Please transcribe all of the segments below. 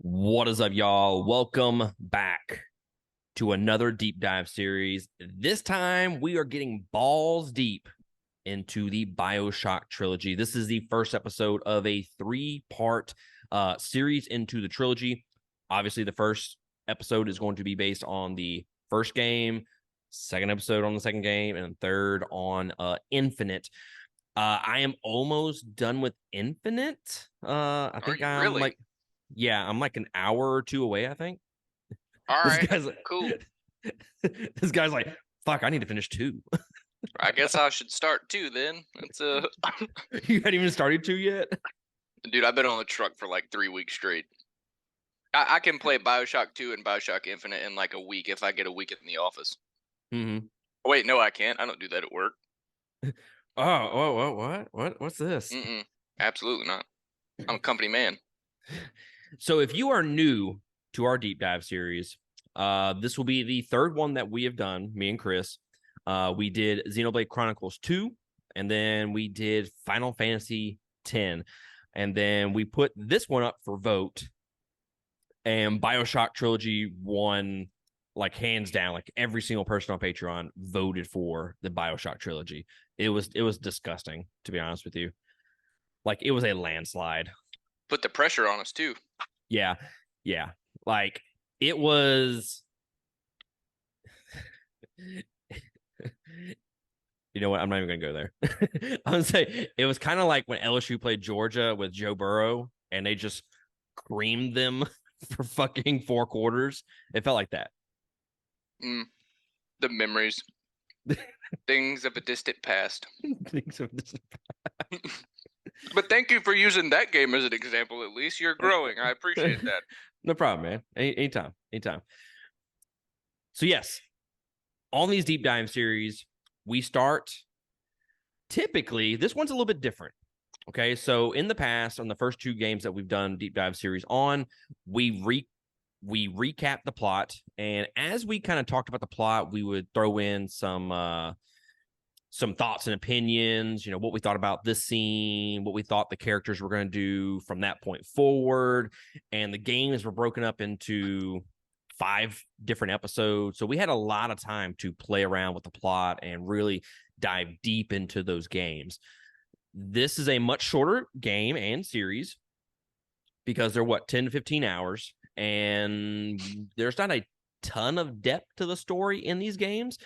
What is up, y'all? Welcome back to another deep dive series. This time we are getting balls deep into the Bioshock Trilogy. This is the first episode of a three-part series into the trilogy. Obviously, the first episode is going to be based on the first game, second episode on the second game, and third on Infinite. I am almost done with Infinite. I Are think you really? I'm like an hour or two away, I think. All This right, guy's cool. this guy's like, fuck, I need to finish two. I guess I should start too then. It's You hadn't even started two yet? dude, I've been on the truck for like 3 weeks straight. I can play Bioshock 2 and Bioshock Infinite in like a week if I get a week in the office. Mm-hmm. Oh, wait, no, I can't. I don't do that at work. What's this? Mm-mm. Absolutely not. I'm a company man. So if you are new to our deep dive series, this will be the third one that we have done, me and Chris. We did Xenoblade Chronicles 2, and then we did Final Fantasy 10. And then we put this one up for vote, and Bioshock Trilogy won like hands down. Like every single person on Patreon voted for the Bioshock Trilogy. It was disgusting, to be honest with you. Like it was a landslide. Put the pressure on us too. Yeah, yeah. Like it was. You know what? I'm not even gonna go there. I'm gonna say it was kind of like when LSU played Georgia with Joe Burrow, and they just creamed them for fucking 4 quarters. It felt like that. Mm, the memories, things of a distant past. But thank you for using that game as an example. At least you're growing. I appreciate that. No problem, man. Anytime, anytime. So yes, on these deep dive series, we start. Typically, this one's a little bit different. Okay, so in the past, on the first two games that we've done deep dive series on, we recap the plot, and as we kind of talked about the plot, we would throw in some thoughts and opinions, you know, what we thought about this scene, what we thought the characters were going to do from that point forward. And the games were broken up into 5 different episodes. So we had a lot of time to play around with the plot and really dive deep into those games. This is a much shorter game and series because they're 10 to 15 hours, and there's not a ton of depth to the story in these games.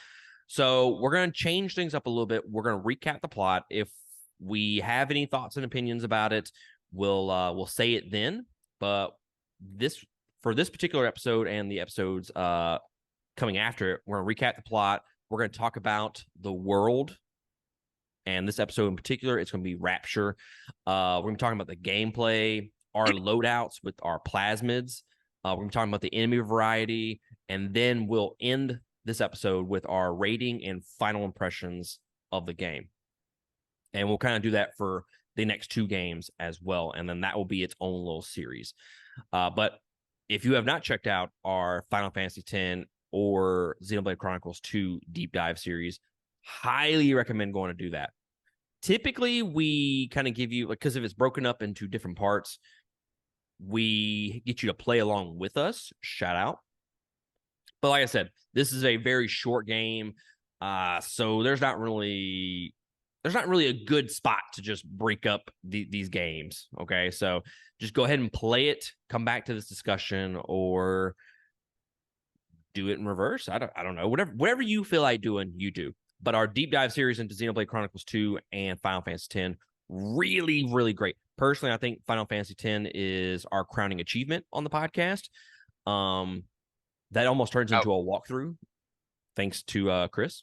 So we're going to change things up a little bit. We're going to recap the plot. If we have any thoughts and opinions about it, we'll say it then. But this for this particular episode and the episodes coming after it, we're going to recap the plot. We're going to talk about the world. And this episode in particular, it's going to be Rapture. We're going to be talking about the gameplay, our loadouts with our plasmids. We're going to be talking about the enemy variety. And then we'll end this episode with our rating and final impressions of the game. And we'll kind of do that for the next two games as well. And then that will be its own little series. But if you have not checked out our Final Fantasy X or Xenoblade Chronicles 2 deep dive series, highly recommend going to do that. Typically, we kind of give you, because if it's broken up into different parts, we get you to play along with us. Shout out. But like I said, this is a very short game. So there's not really a good spot to just break up these games. Okay. So just go ahead and play it, come back to this discussion, or do it in reverse. I don't know. Whatever you feel like doing, you do. But our deep dive series into Xenoblade Chronicles 2 and Final Fantasy X, really, really great. Personally, I think Final Fantasy X is our crowning achievement on the podcast. That almost turns I, into a walkthrough, thanks to Chris.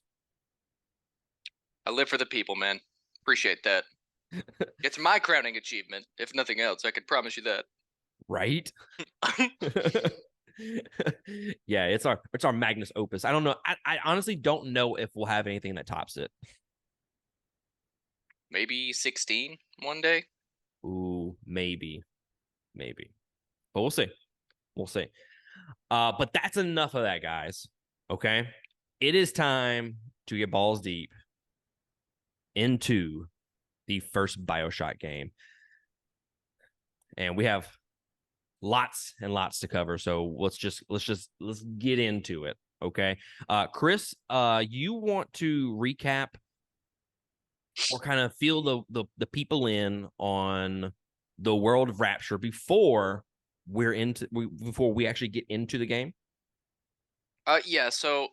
I live for the people, man. Appreciate that. It's my crowning achievement, if nothing else. I could promise you that. Right? Yeah, it's our Magnus Opus. I don't know. I honestly don't know if we'll have anything that tops it. Maybe 16 one day. Ooh, maybe. But we'll see. We'll see. But that's enough of that, guys. Okay. It is time to get balls deep into the first Bioshock game. And we have lots and lots to cover. So let's get into it. Okay. Chris, you want to recap or kind of feel the people in on the world of Rapture before before we actually get into the game? Yeah. So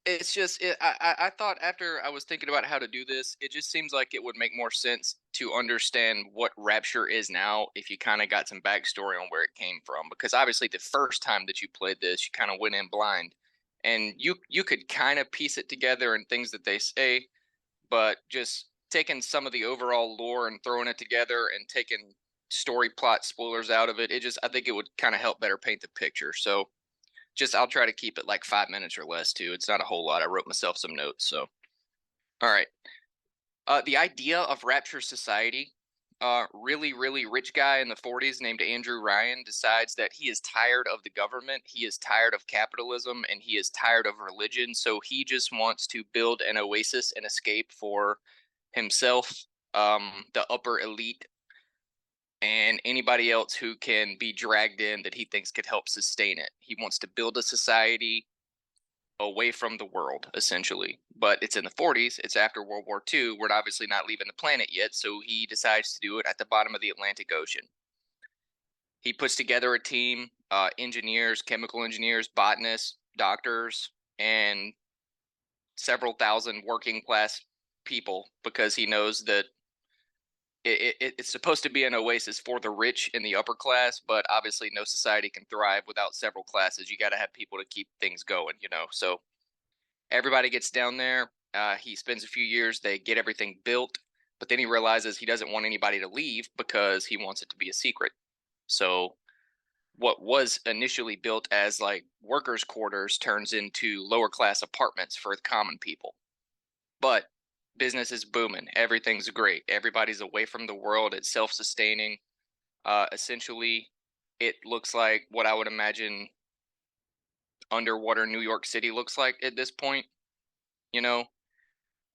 it's just I thought after I was thinking about how to do this, it just seems like it would make more sense to understand what Rapture is now if you kind of got some backstory on where it came from. Because obviously, the first time that you played this, you kind of went in blind, and you could kind of piece it together and things that they say, but just taking some of the overall lore and throwing it together and taking story plot spoilers out of it, I think it would kind of help better paint the picture. So just I'll try to keep it like 5 minutes or less too. It's not a whole lot. I wrote myself some notes. So all right. The idea of Rapture Society. Really rich guy in the 40s named Andrew Ryan decides that he is tired of the government, he is tired of capitalism, and he is tired of religion. So he just wants to build an oasis and escape for himself, the upper elite, and anybody else who can be dragged in that he thinks could help sustain it. He wants to build a society away from the world, essentially. But it's in the 40s, it's after World War II. We're obviously not leaving the planet yet, so he decides to do it at the bottom of the Atlantic Ocean. He puts together a team, engineers, chemical engineers, botanists, doctors, and several thousand working class people because he knows that it's supposed to be an oasis for the rich and the upper class, but obviously no society can thrive without several classes. You got to have people to keep things going, you know. So everybody gets down there. He spends a few years. They get everything built, but then he realizes he doesn't want anybody to leave because he wants it to be a secret. So what was initially built as like workers' quarters turns into lower class apartments for the common people. But business is booming. Everything's great. Everybody's away from the world. It's self-sustaining. Essentially, it looks like what I would imagine underwater New York City looks like at this point. You know,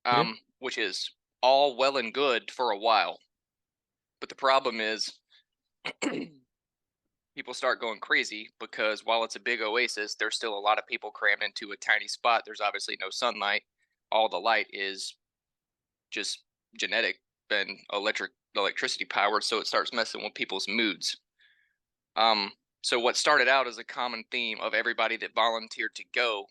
Yeah. which is all well and good for a while. But the problem is people start going crazy because while it's a big oasis, there's still a lot of people crammed into a tiny spot. There's obviously no sunlight. All the light is just genetic and electricity powered, so it starts messing with people's moods. So what started out as a common theme of everybody that volunteered to go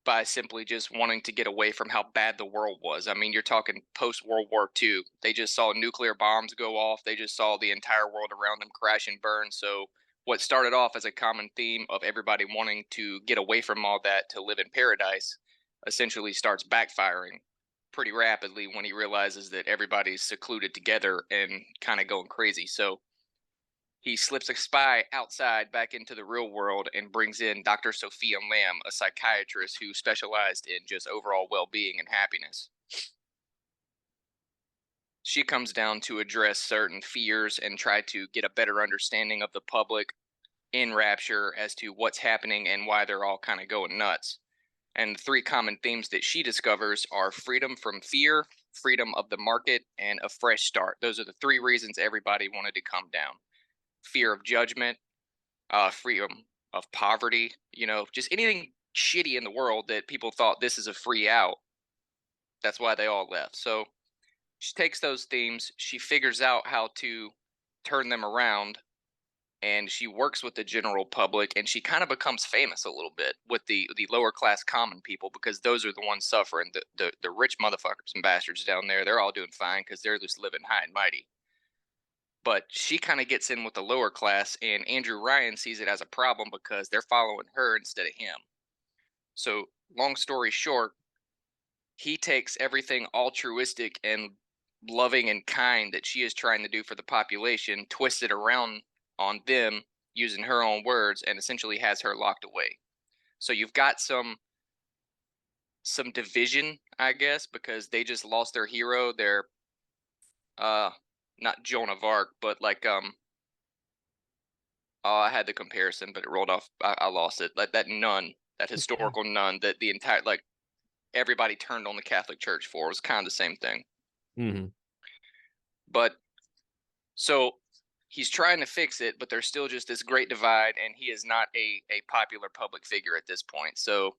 by simply just wanting to get away from how bad the world was. I mean, you're talking post World War II. They just saw nuclear bombs go off. They just saw the entire world around them crash and burn. So, what started off as a common theme of everybody wanting to get away from all that to live in paradise essentially starts backfiring pretty rapidly when he realizes that everybody's secluded together and kind of going crazy. So, he slips a spy outside back into the real world and brings in Dr. Sophia Lamb, a psychiatrist who specialized in just overall well being and happiness. She comes down to address certain fears and try to get a better understanding of the public in Rapture as to what's happening and why they're all kind of going nuts. And the three common themes that she discovers are freedom from fear, freedom of the market, and a fresh start. Those are the three reasons everybody wanted to come down: fear of judgment, freedom of poverty, just anything shitty in the world that people thought this is a free out. That's why they all left. So she takes those themes, she figures out how to turn them around, and she works with the general public, and she kind of becomes famous a little bit with the lower class common people because those are the ones suffering. The rich motherfuckers and bastards down there, they're all doing fine because they're just living high and mighty. But she kind of gets in with the lower class, and Andrew Ryan sees it as a problem because they're following her instead of him. So, long story short, he takes everything altruistic and loving and kind that she is trying to do for the population, twists it around on them using her own words, and essentially has her locked away. So you've got some division, I guess, because they just lost their hero. Their uh not Joan of Arc, but like oh, I had the comparison, but it rolled off. I lost it. Like that nun, that historical nun that the entire like everybody turned on the Catholic Church for was kind of the same thing. Mm-hmm. But so he's trying to fix it, but there's still just this great divide, and he is not a popular public figure at this point. So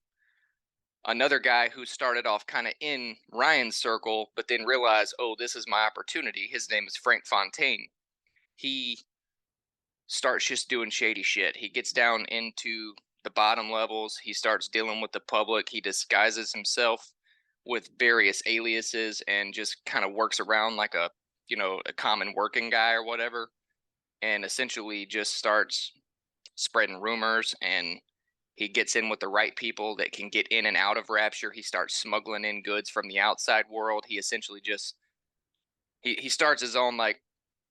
another guy who started off kind of in Ryan's circle, but then realized, oh, this is my opportunity. His name is Frank Fontaine. He starts just doing shady shit. He gets down into the bottom levels. He starts dealing with the public. He disguises himself with various aliases and just kind of works around like a common working guy or whatever, and essentially just starts spreading rumors, and he gets in with the right people that can get in and out of Rapture. He starts smuggling in goods from the outside world. He essentially just he starts his own like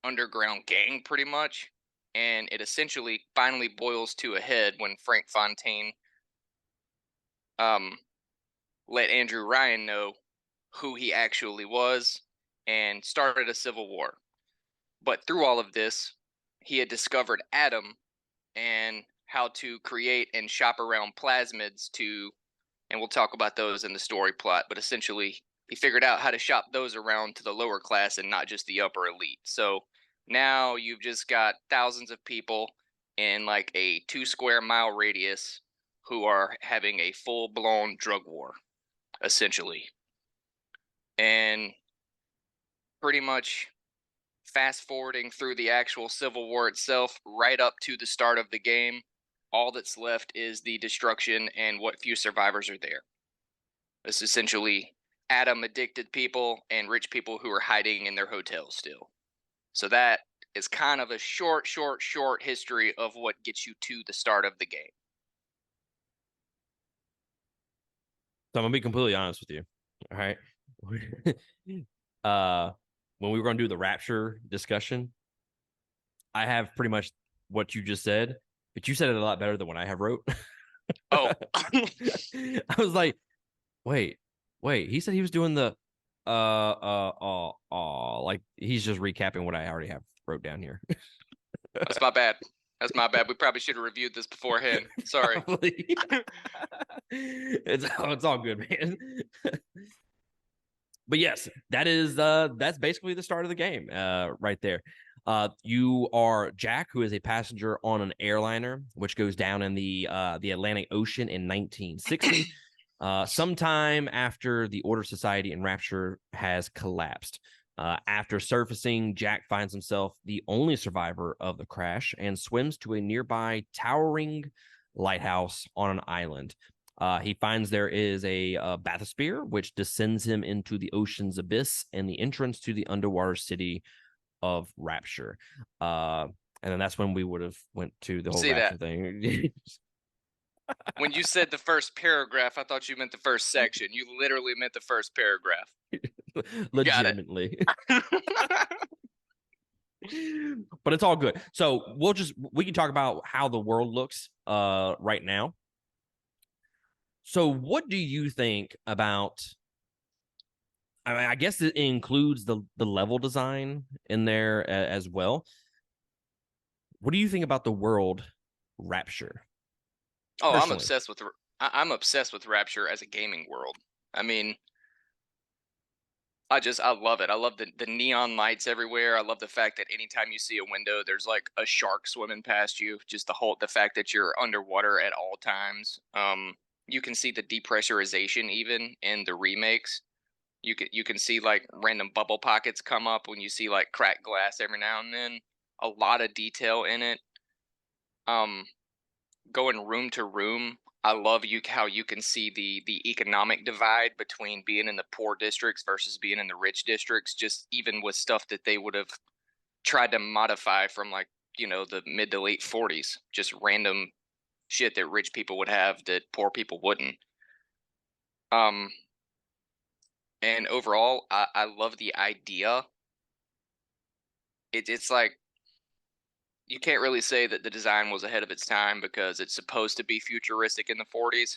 underground gang pretty much, and it essentially finally boils to a head when Frank Fontaine um let Andrew Ryan know who he actually was and started a civil war. But through all of this, he had discovered Adam and how to create and shop around plasmids to, and we'll talk about those in the story plot, but essentially he figured out how to shop those around to the lower class and not just the upper elite. So now you've just got thousands of people in like a 2 square mile radius who are having a full blown drug war, essentially. And pretty much fast forwarding through the actual Civil War itself, right up to the start of the game, all that's left is the destruction and what few survivors are there. It's essentially Adam addicted people and rich people who are hiding in their hotels still. So that is kind of a short history of what gets you to the start of the game. So I'm gonna be completely honest with you. All right. uh when we were gonna do the Rapture discussion, I have pretty much what you just said, but you said it a lot better than what I have wrote. Oh, I was like, wait, he said he was doing the like he's just recapping what I already have wrote down here. that's my bad. That's my bad. We probably should have reviewed this beforehand. Sorry. It's all good, man. But yes, that's basically the start of the game, right there. You are Jack, who is a passenger on an airliner, which goes down in the Atlantic Ocean in 1960. Sometime after the Order Society and Rapture has collapsed. After surfacing, Jack finds himself the only survivor of the crash and swims to a nearby towering lighthouse on an island. He finds there is a bathysphere, which descends him into the ocean's abyss and the entrance to the underwater city of Rapture. And then that's when we would have went to the whole See Rapture that. thing. When you said the first paragraph, I thought you meant the first section. You literally meant the first paragraph. Got it. Legitimately. But it's all good. So we can talk about how the world looks right now. So what do you think about, I mean, I guess it includes the level design in there as well. What do you think about the world Rapture? Oh, Personally. I'm obsessed with Rapture as a gaming world. I mean, I love it. I love the neon lights everywhere. I love the fact that anytime you see a window, there's like a shark swimming past you. Just the fact that you're underwater at all times. You can see the depressurization even in the remakes. You can see like random bubble pockets come up when you see like cracked glass every now and then. A lot of detail in it. Um, Going room to room. I love how you can see the economic divide between being in the poor districts versus being in the rich districts. Just even with stuff that they would have tried to modify from like the mid to late 40s, just random shit that rich people would have that poor people wouldn't. Um, and overall, I love the idea. It's like you can't really say that the design was ahead of its time because it's supposed to be futuristic in the 40s,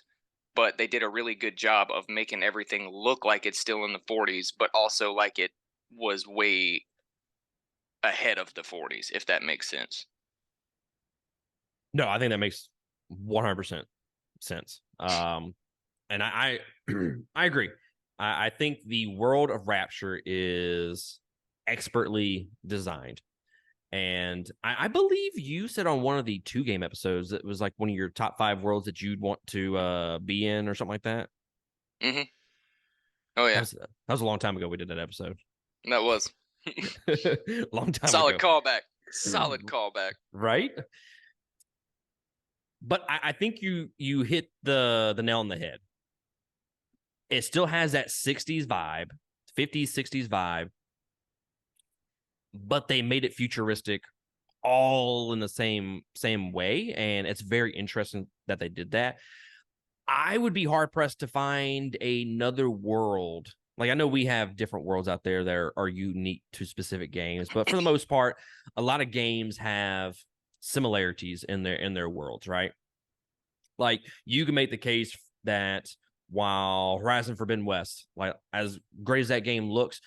but they did a really good job of making everything look like it's still in the 40s, but also like it was way ahead of the 40s, if that makes sense. No, I think that makes 100% sense. And I agree. I think the world of Rapture is expertly designed. And I believe you said on one of the 2 game episodes that was like one of your top 5 worlds that you'd want to be in or something like that. Hmm. Oh That yeah, was a long time ago. We did that episode. that was Long time solid ago, callback. Solid callback. right? But I think you hit the nail on the head. It still has that 60s vibe, 50s, 60s vibe, but they made it futuristic all in the same way, and it's very interesting that they did that. I would be hard pressed to find another world. Like, I know we have different worlds out there that are unique to specific games, but for the most part, a lot of games have similarities in their worlds, right? Like, you can make the case that while Horizon Forbidden West, like as great as that game looks,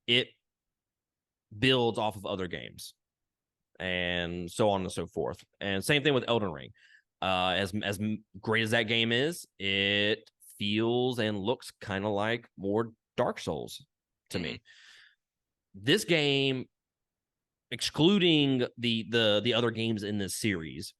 it builds off of other games and so on and so forth. And same thing with Elden Ring. As great as that game is, it feels and looks kind of like more Dark Souls to me. This game, excluding the other games in this series,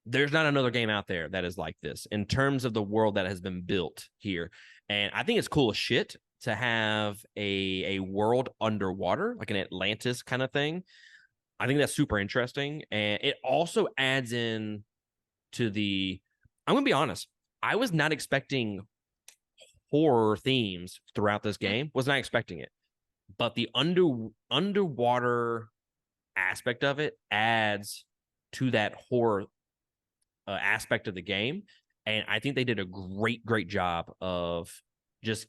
there's not another game out there that is like this in terms of the world that has been built here. And I think it's cool as shit to have a world underwater, like an Atlantis kind of thing. I think that's super interesting. And it also adds in to the, I'm going to be honest, I was not expecting horror themes throughout this game, was not expecting it. But the underwater aspect of it adds to that horror aspect of the game. And I think they did a great job of just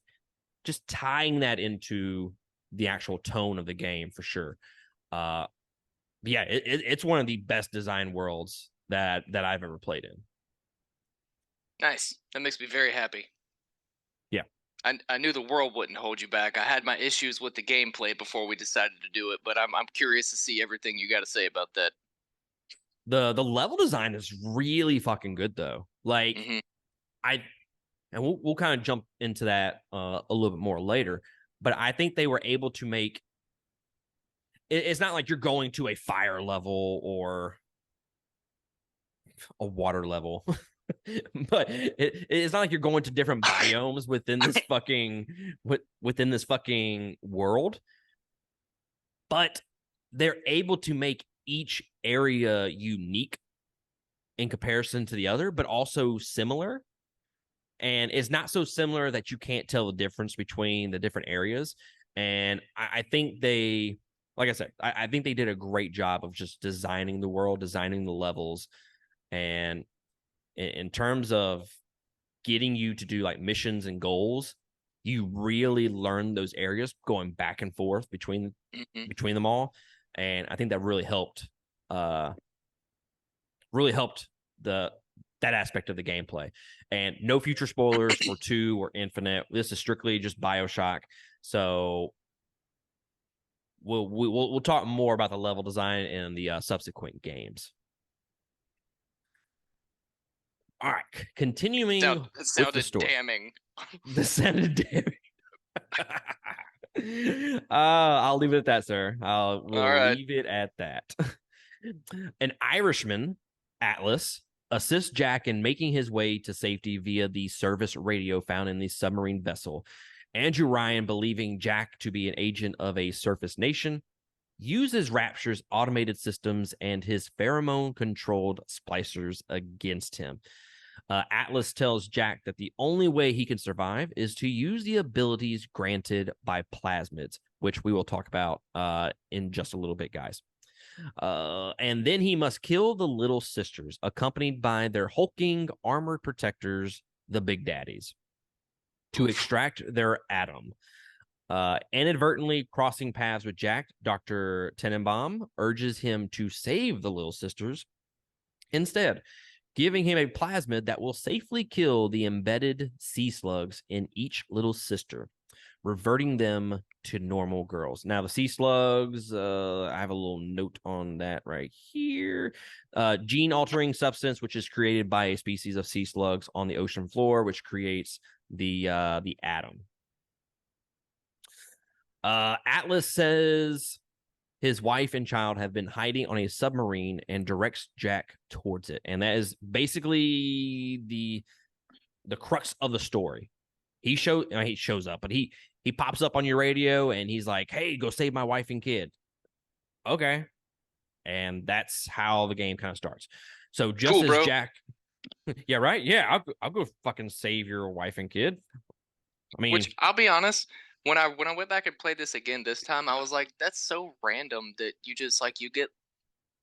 tying that into the actual tone of the game for sure. Yeah, it's one of the best design worlds that I've ever played in. Nice. That makes me very happy. Yeah. I knew the world wouldn't hold you back. I had my issues with the gameplay before we decided to do it, but I'm curious to see everything you got to say about that. The level design is really fucking good though. Like, Hmm. I and we'll kind of jump into that a little bit more later, but I think they were able to make it's not like you're going to a fire level or a water level. But it's not like you're going to different biomes within this fucking world, but they're able to make each area unique in comparison to the other, but also similar. And it's not so similar that you can't tell the difference between the different areas. And I think they, like I said, I think they did a great job of just designing the world, designing the levels. And in terms of getting you to do like missions and goals, you really learn those areas going back and forth Hmm. between them all. And I think that really helped the that aspect of the gameplay. And no future spoilers for 2 or Infinite. This is strictly just Bioshock. So we'll talk more about the level design in the subsequent games. All right, continuing It with the sounded story. damning. The Senate damage. I'll leave it at that, sir. All We'll right. leave it at that. An Irishman, Atlas, assists Jack in making his way to safety via the service radio found in the submarine vessel. Andrew Ryan, believing Jack to be an agent of a surface nation, uses Rapture's automated systems and his pheromone-controlled splicers against him. Atlas tells Jack that the only way he can survive is to use the abilities granted by plasmids, which we will talk about in just a little bit, guys. And then he must kill the little sisters, accompanied by their hulking armored protectors, the Big Daddies, to Oof. extract their atom. Inadvertently crossing paths with Jack, Dr. Tenenbaum urges him to save the little sisters instead, giving him a plasmid that will safely kill the embedded sea slugs in each little sister, reverting them to normal girls. Now, the sea slugs, I have a little note on that right here. Gene altering substance, which is created by a species of sea slugs on the ocean floor, which creates the atom. Atlas says his wife and child have been hiding on a submarine and directs Jack towards it. And that is basically the crux of the story. He shows up, but he pops up on your radio and he's like, "Hey, go save my wife and kid." Okay. And that's how the game kind of starts. So just Cool, as bro. Jack, yeah, right, yeah, I'll go fucking save your wife and kid. I mean, Which I'll be honest, when I went back and played this again this time, I was like, that's so random that you just like you get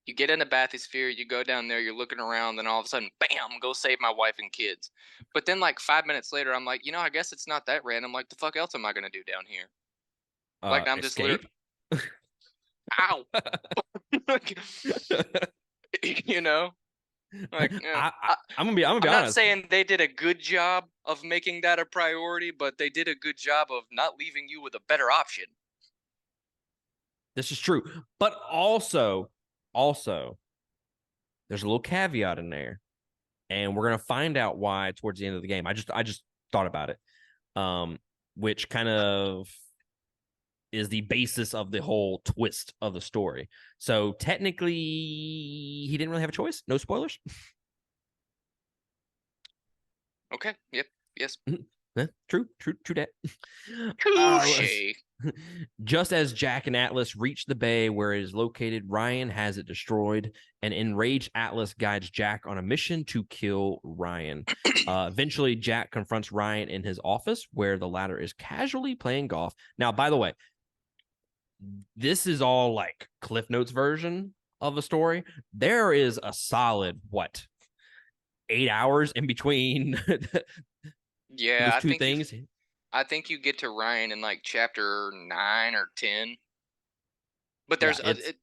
in the bathysphere, you go down there, you're looking around, then all of a sudden, bam, go save my wife and kids. But then like 5 minutes later, I'm like, I guess it's not that random. Like the fuck else am I gonna do down here? Like I'm just literally, escape. ow, like, you know, like I'm gonna be I'm not honest. saying they did a good job of making that a priority, but they did a good job of not leaving you with a better option. This is true, but also, there's a little caveat in there, and we're gonna find out why towards the end of the game. I just thought about it, which kind of is the basis of the whole twist of the story. So technically, he didn't really have a choice. No spoilers. Okay. Yep. Yes. True that. Let's Touche. Just as Jack and Atlas reach the bay where it is located, Ryan has it destroyed. An enraged Atlas guides Jack on a mission to kill Ryan. Eventually, Jack confronts Ryan in his office where the latter is casually playing golf. Now, by the way, this is all like Cliff Notes version of the story. There is a solid, 8 hours in between Yeah, those two things. I think you get to Ryan in like chapter 9 or 10. But Yeah, there's it's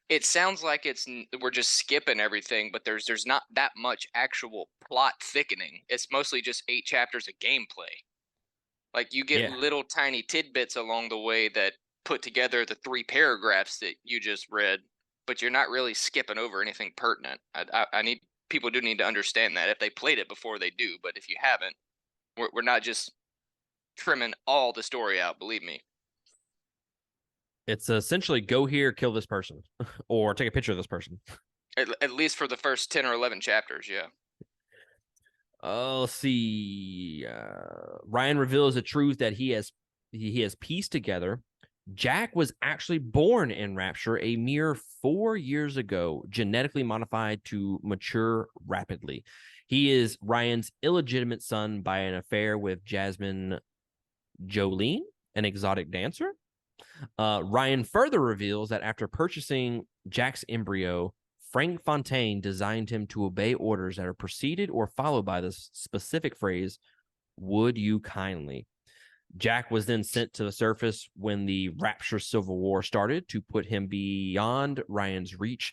it sounds like we're just skipping everything, but there's not that much actual plot thickening. It's mostly just 8 chapters of gameplay. Like you get yeah. little tiny tidbits along the way that put together the 3 paragraphs that you just read, but you're not really skipping over anything pertinent. I need people do need to understand that if they played it before they do, but if you haven't, we're not just trimming all the story out. Believe me. It's essentially go here, kill this person, or take a picture of this person. At least for the first 10 or 11 chapters, yeah. Let's see. Ryan reveals the truth that he has pieced together. Jack was actually born in Rapture a mere 4 years ago, genetically modified to mature rapidly. He is Ryan's illegitimate son by an affair with Jasmine Jolene, an exotic dancer. Ryan further reveals that after purchasing Jack's embryo, Frank Fontaine designed him to obey orders that are preceded or followed by the specific phrase, "Would you kindly?" Jack was then sent to the surface when the Rapture Civil War started to put him beyond Ryan's reach.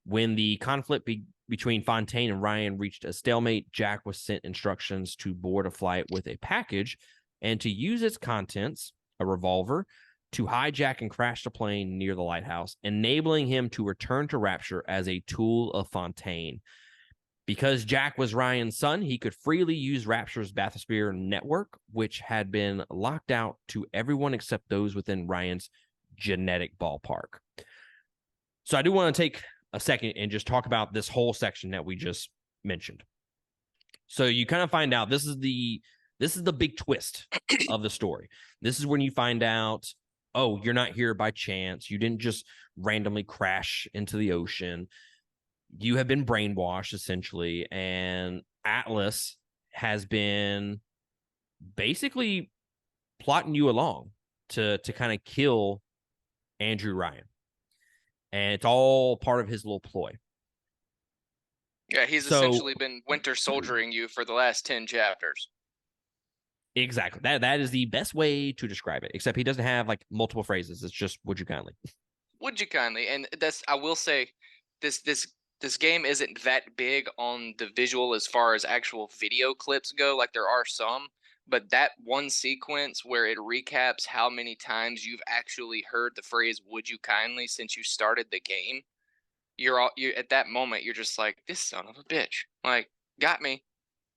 When the conflict between Fontaine and Ryan reached a stalemate, Jack was sent instructions to board a flight with a package and to use its contents, a revolver, to hijack and crash the plane near the lighthouse, enabling him to return to Rapture as a tool of Fontaine. Because Jack was Ryan's son, he could freely use Rapture's bathysphere network, which had been locked out to everyone except those within Ryan's genetic ballpark. So I do want to take a second and just talk about this whole section that we just mentioned. So you kind of find out this is the big twist of the story. This is when you find out, oh, you're not here by chance. You didn't just randomly crash into the ocean. You have been brainwashed, essentially, and Atlas has been basically plotting you along to kind of kill Andrew Ryan. And it's all part of his little ploy. Yeah, he's So essentially been winter soldiering you for the last 10 chapters. exactly. That is the best way to describe it, except he doesn't have like multiple phrases. It's just would you kindly. Would you kindly? And that's I will say this game isn't that big on the visual as far as actual video clips go. Like there are some, but that one sequence where it recaps how many times you've actually heard the phrase "Would you kindly" since you started the game, you at that moment you're just like, this son of a bitch, like got me,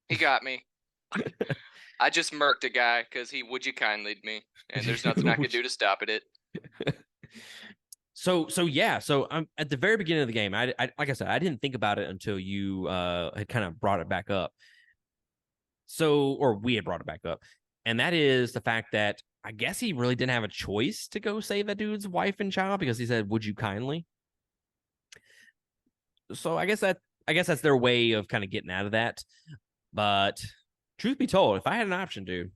he got me. I just murked a guy because he would you kindly me, and there's nothing I could do to stop it. So yeah. So I'm at the very beginning of the game. I like I said, I didn't think about it until you had kind of brought it back up. So, or we had brought it back up, and that is the fact that I guess he really didn't have a choice to go save that dude's wife and child because he said, "Would you kindly?" So I guess that's their way of kind of getting out of that. But truth be told, if I had an option, dude,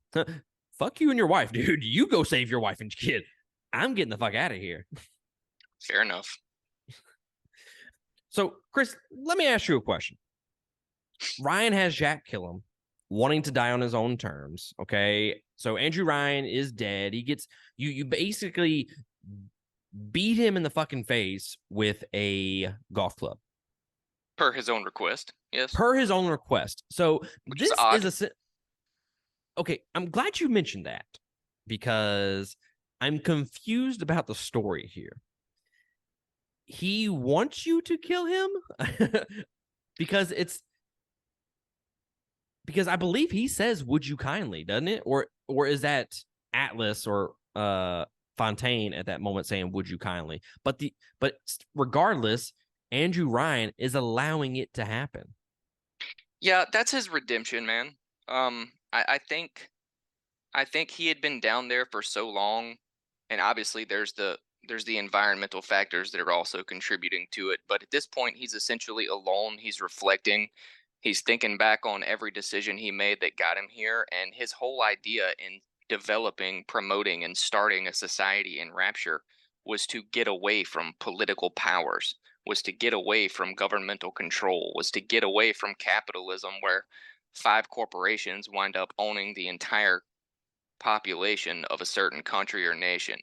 fuck you and your wife, dude. You go save your wife and kid. I'm getting the fuck out of here. Fair enough. So, Chris, let me ask you a question. Ryan has Jack kill him, wanting to die on his own terms. Okay. So Andrew Ryan is dead. He gets you basically beat him in the fucking face with a golf club. Per his own request. Yes. Per his own request. So Which is this odd. is a okay. I'm glad you mentioned that because I'm confused about the story here. He wants you to kill him because it's because I believe he says, "Would you kindly?" Doesn't it? Or is that Atlas or Fontaine at that moment saying, "Would you kindly?" But regardless, Andrew Ryan is allowing it to happen. Yeah, that's his redemption, man. I think he had been down there for so long, and obviously there's the environmental factors that are also contributing to it. But at this point, he's essentially alone. He's reflecting. He's thinking back on every decision he made that got him here, and his whole idea in developing, promoting, and starting a society in Rapture was to get away from political powers, was to get away from governmental control, was to get away from capitalism, where five corporations wind up owning the entire population of a certain country or nation.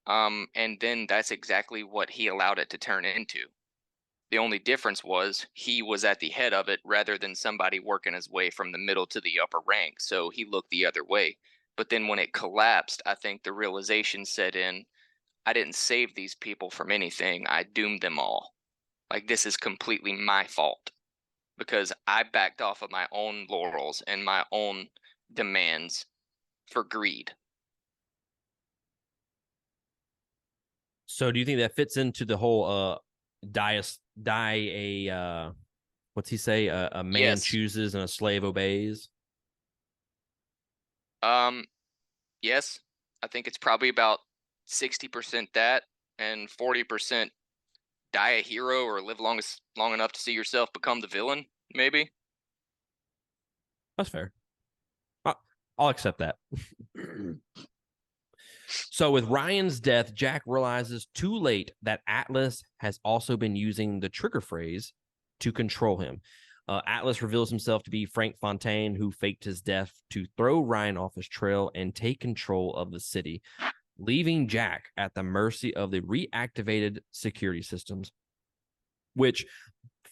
And then that's exactly what he allowed it to turn into. The only difference was he was at the head of it rather than somebody working his way from the middle to the upper rank. So he looked the other way. But then when it collapsed, I think the realization set in, I didn't save these people from anything. I doomed them all. Like, this is completely my fault because I backed off of my own laurels and my own demands for greed. So do you think that fits into the whole die a what's he say? A man Yes. chooses and a slave obeys. Um, yes. I think it's probably about 60% that and 40% die a hero or live long enough to see yourself become the villain, maybe. That's fair. I'll accept that. So, with Ryan's death, Jack realizes too late that Atlas has also been using the trigger phrase to control him. Atlas reveals himself to be Frank Fontaine, who faked his death to throw Ryan off his trail and take control of the city, leaving Jack at the mercy of the reactivated security systems, which,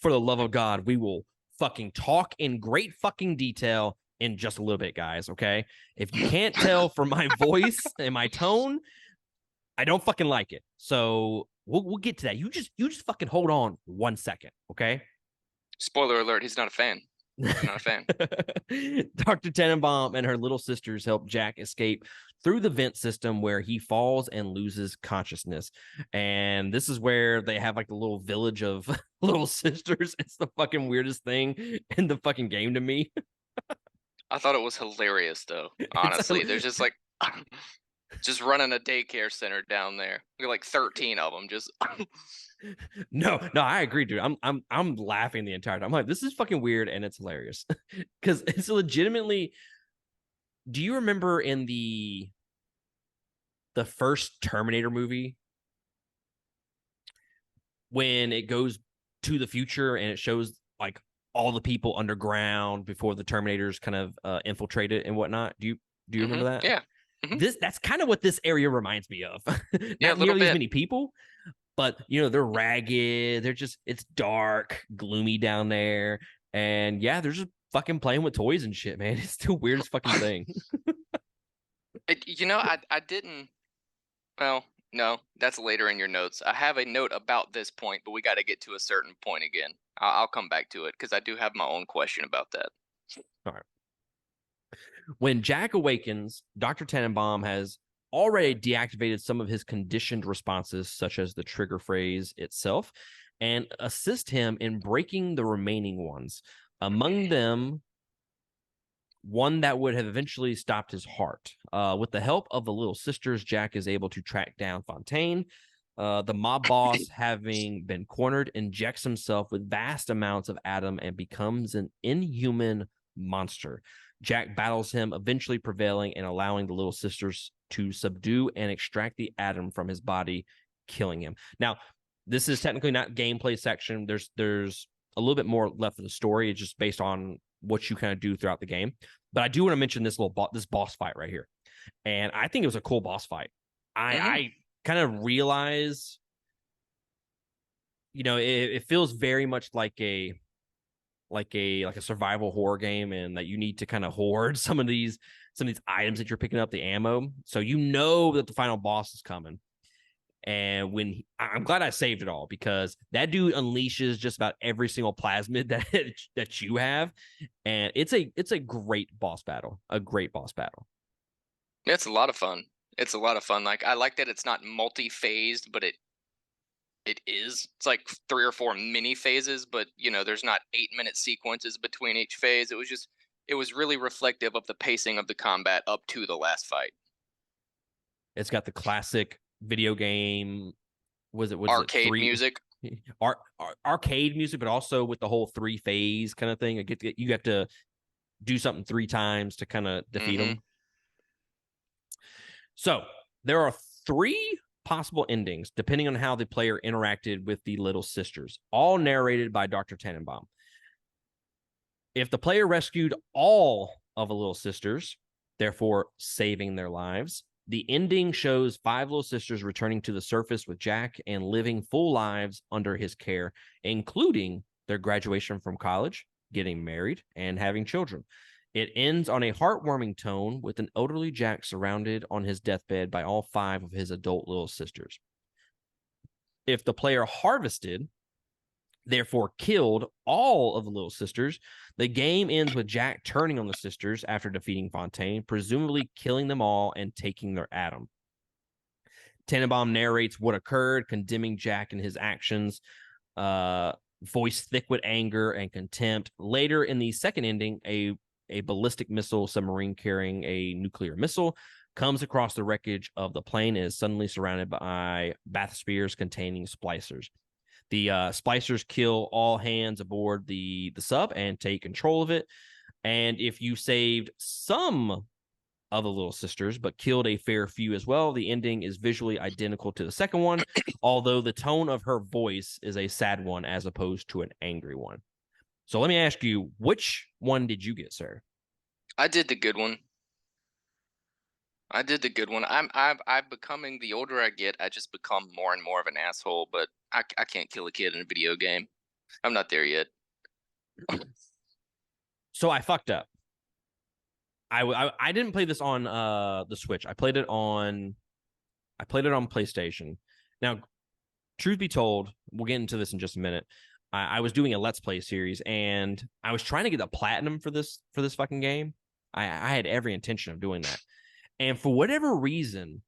for the love of God, we will fucking talk in great fucking detail in just a little bit, guys. Okay. If you can't tell from my voice and my tone, I don't fucking like it. So we'll get to that. You just fucking hold on 1 second, okay? Spoiler alert, he's not a fan. He's not a fan. Dr. Tenenbaum and her little sisters help Jack escape through the vent system where he falls and loses consciousness. And this is where they have like the little village of little sisters. It's the fucking weirdest thing in the fucking game to me. I thought it was hilarious though, It's honestly. There's just like just running a daycare center down there. We got like 13 of them just no, I agree, dude. I'm laughing the entire time. I'm like, this is fucking weird and it's hilarious. Because it's legitimately. Do you remember in the first Terminator movie when it goes to the future and it shows like all the people underground before the Terminators kind of infiltrate it and whatnot? Do you remember that? Yeah. Hmm. That's kind of what this area reminds me of. Yeah, a Not little nearly as bit. many people, but they're ragged. They're just it's dark, gloomy down there, and yeah, they're just fucking playing with toys and shit, man. It's the weirdest fucking thing. I didn't. Well, no, that's later in your notes. I have a note about this point, but we got to get to a certain point again. I'll come back to it because I do have my own question about that. All right. When Jack awakens, Dr. Tenenbaum has already deactivated some of his conditioned responses, such as the trigger phrase itself, and assist him in breaking the remaining ones. Among them, one that would have eventually stopped his heart. With the help of the Little Sisters, Jack is able to track down Fontaine. The mob boss, having been cornered, injects himself with vast amounts of Adam and becomes an inhuman monster. Jack battles him, eventually prevailing and allowing the Little Sisters to subdue and extract the Adam from his body, killing him. Now, this is technically not gameplay section. There's a little bit more left of the story. It's just based on what you kind of do throughout the game. But I do want to mention this this boss fight right here, and I think it was a cool boss fight. I kind of realize, it feels very much like a survival horror game, and that you need to kind of hoard some of these items that you're picking up, the ammo, so that the final boss is coming. And I'm glad I saved it all, because that dude unleashes just about every single plasmid that you have, and it's a great boss battle, It's a lot of fun. It's a lot of fun. Like, I like that it's not multi-phased, but it is. It's like 3 or 4 mini phases, but there's not 8-minute sequences between each phase. It was really reflective of the pacing of the combat up to the last fight. It's got the classic video game, was it Arcade three music. arcade music, but also with the whole 3-phase kind of thing. You have to do something 3 times to kind of defeat them. So there are 3 possible endings depending on how the player interacted with the Little Sisters, all narrated by Dr. Tannenbaum. If the player rescued all of the Little Sisters, therefore saving their lives, the ending shows 5 Little Sisters returning to the surface with Jack and living full lives under his care, including their graduation from college, getting married, and having children. It ends on a heartwarming tone with an elderly Jack surrounded on his deathbed by all 5 of his adult Little Sisters. If the player harvested, therefore killed, all of the Little Sisters, the game ends with Jack turning on the sisters after defeating Fontaine, presumably killing them all and taking their Adam. Tannenbaum narrates what occurred, condemning Jack and his actions, voiced thick with anger and contempt. Later in the second ending, a ballistic missile submarine carrying a nuclear missile comes across the wreckage of the plane and is suddenly surrounded by bathyspheres containing splicers. The splicers kill all hands aboard the sub and take control of it. And if you saved some of the Little Sisters but killed a fair few as well, the ending is visually identical to the second one, although the tone of her voice is a sad one as opposed to an angry one. So let me ask you, which one did you get, sir? I did the good one. I'm becoming, the older I get, I just become more and more of an asshole. But I can't kill a kid in a video game. I'm not there yet. So I fucked up. I didn't play this on the Switch. I played it on PlayStation. Now, truth be told, we'll get into this in just a minute. I was doing a Let's Play series, and I was trying to get the platinum for this fucking game. I had every intention of doing that. And for whatever reason,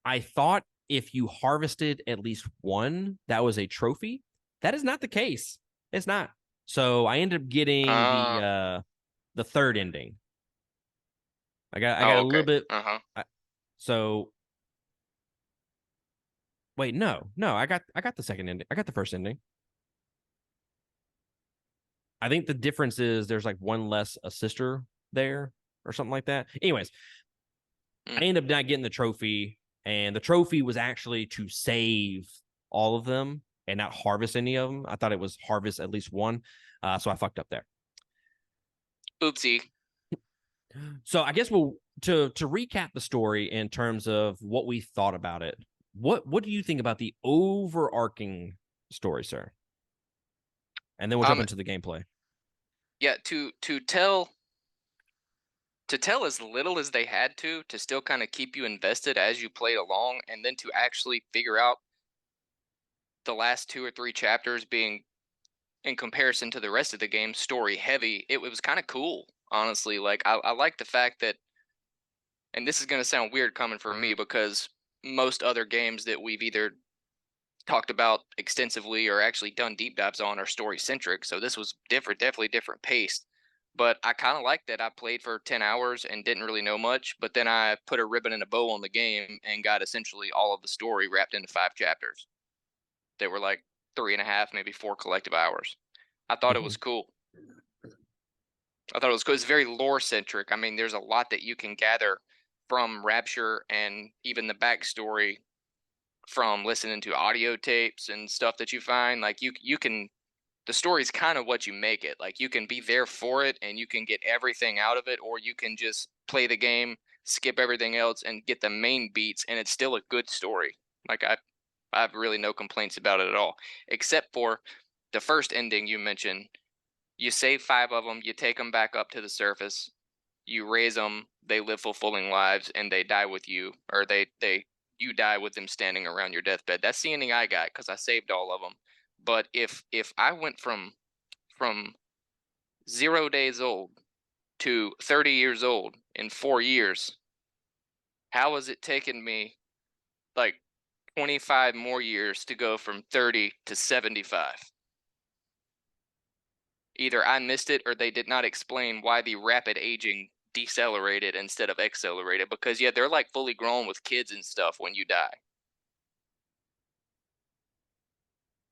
I thought if you harvested at least one, that was a trophy. That is not the case. It's not. So I ended up getting the third ending. I got a little bit. So wait, no, I got the second ending. I got the first ending. I think the difference is there's like one less a sister there or something like that. Anyways, I ended up not getting the trophy, and the trophy was actually to save all of them and not harvest any of them. I thought it was harvest at least one, so I fucked up there. Oopsie. So I guess to recap the story in terms of what we thought about it. What do you think about the overarching story, sir? And then we'll jump into the gameplay. Yeah, to tell as little as they had to still kind of keep you invested as you played along, and then to actually figure out the last 2 or 3 chapters being, in comparison to the rest of the game, story heavy. It was kind of cool, honestly. Like, I like the fact that and this is going to sound weird coming from me because most other games that we've either talked about extensively or actually done deep dives on are story centric. So this was different, definitely different paced. But I kind of liked that. I played for 10 hours and didn't really know much, but then I put a ribbon and a bow on the game and got essentially all of the story wrapped into 5 chapters. They were like 3.5, maybe 4 collective hours. I thought it was cool. I thought it was cool. It's very lore centric. I mean, there's a lot that you can gather from Rapture and even the backstory from listening to audio tapes and stuff that you find. Like you can, the story's kind of what you make it. Like you can be there for it and you can get everything out of it, or you can just play the game, skip everything else, and get the main beats, and it's still a good story. Like I have really no complaints about it at all, except for the first ending you mentioned. You save 5 of them, you take them back up to the surface, you raise them, they live fulfilling lives, and they die with you, or they you die with them standing around your deathbed. That's the ending I got because I saved all of them. But if I went from 0 days old to 30 years old in 4 years, how has it taken me like 25 more years to go from 30 to 75? Either I missed it or they did not explain why the rapid aging decelerated instead of accelerated, because yeah, they're like fully grown with kids and stuff when you die.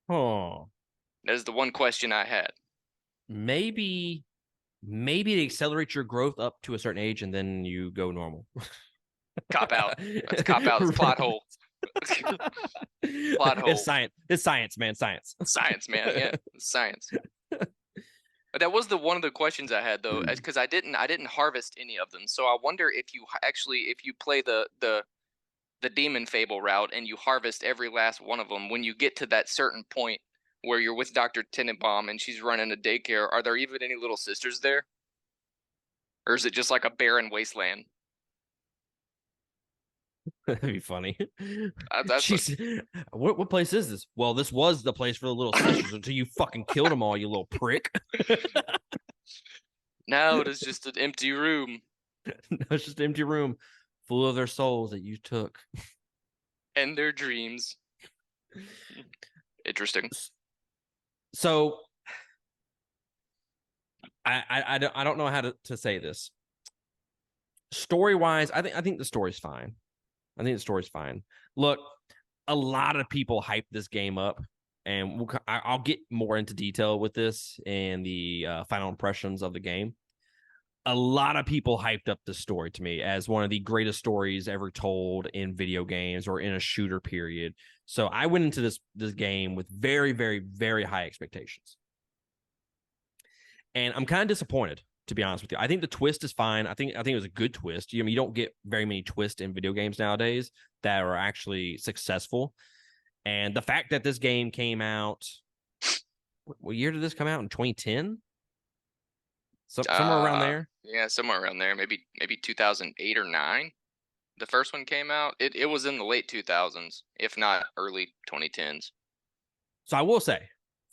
Oh, That is the one question I had. maybe maybe they accelerate your growth up to a certain age and then you go normal. Cop out. That's cop out. It's plot hole. Plot It's hole. science. It's science, man. Science. Science, man. Yeah, science. But that was the one of the questions I had though, because I didn't harvest any of them. So I wonder if you actually if you play the demon fable route and you harvest every last one of them, when you get to that certain point where you're with Dr. Tenenbaum and she's running a daycare, are there even any little sisters there? Or is it just like a barren wasteland? That'd be funny. That's a, She's what place is this? Well, this was the place for the little sisters until you fucking killed them all, you little prick. now it is just an empty room No, it's just an empty room full of their souls that you took. and their dreams. Interesting. So I don't know how to say this. Story wise, I think the story's fine. I think the story's fine. Look, a lot of people hype this game up, and I'll get more into detail with this and the final impressions of the game. A lot of people hyped up this story to me as one of the greatest stories ever told in video games or in a shooter period. So I went into this game with very, very, very high expectations. And I'm kind of disappointed, to be honest with you. I think the twist is fine. I think it was a good twist. You don't get very many twists in video games nowadays that are actually successful. And the fact that this game came out, what year did this come out? In 2010? Somewhere around there. Yeah, somewhere around there. Maybe 2008 or 9. The first one came out. It was in the late 2000s, if not early 2010s. So I will say,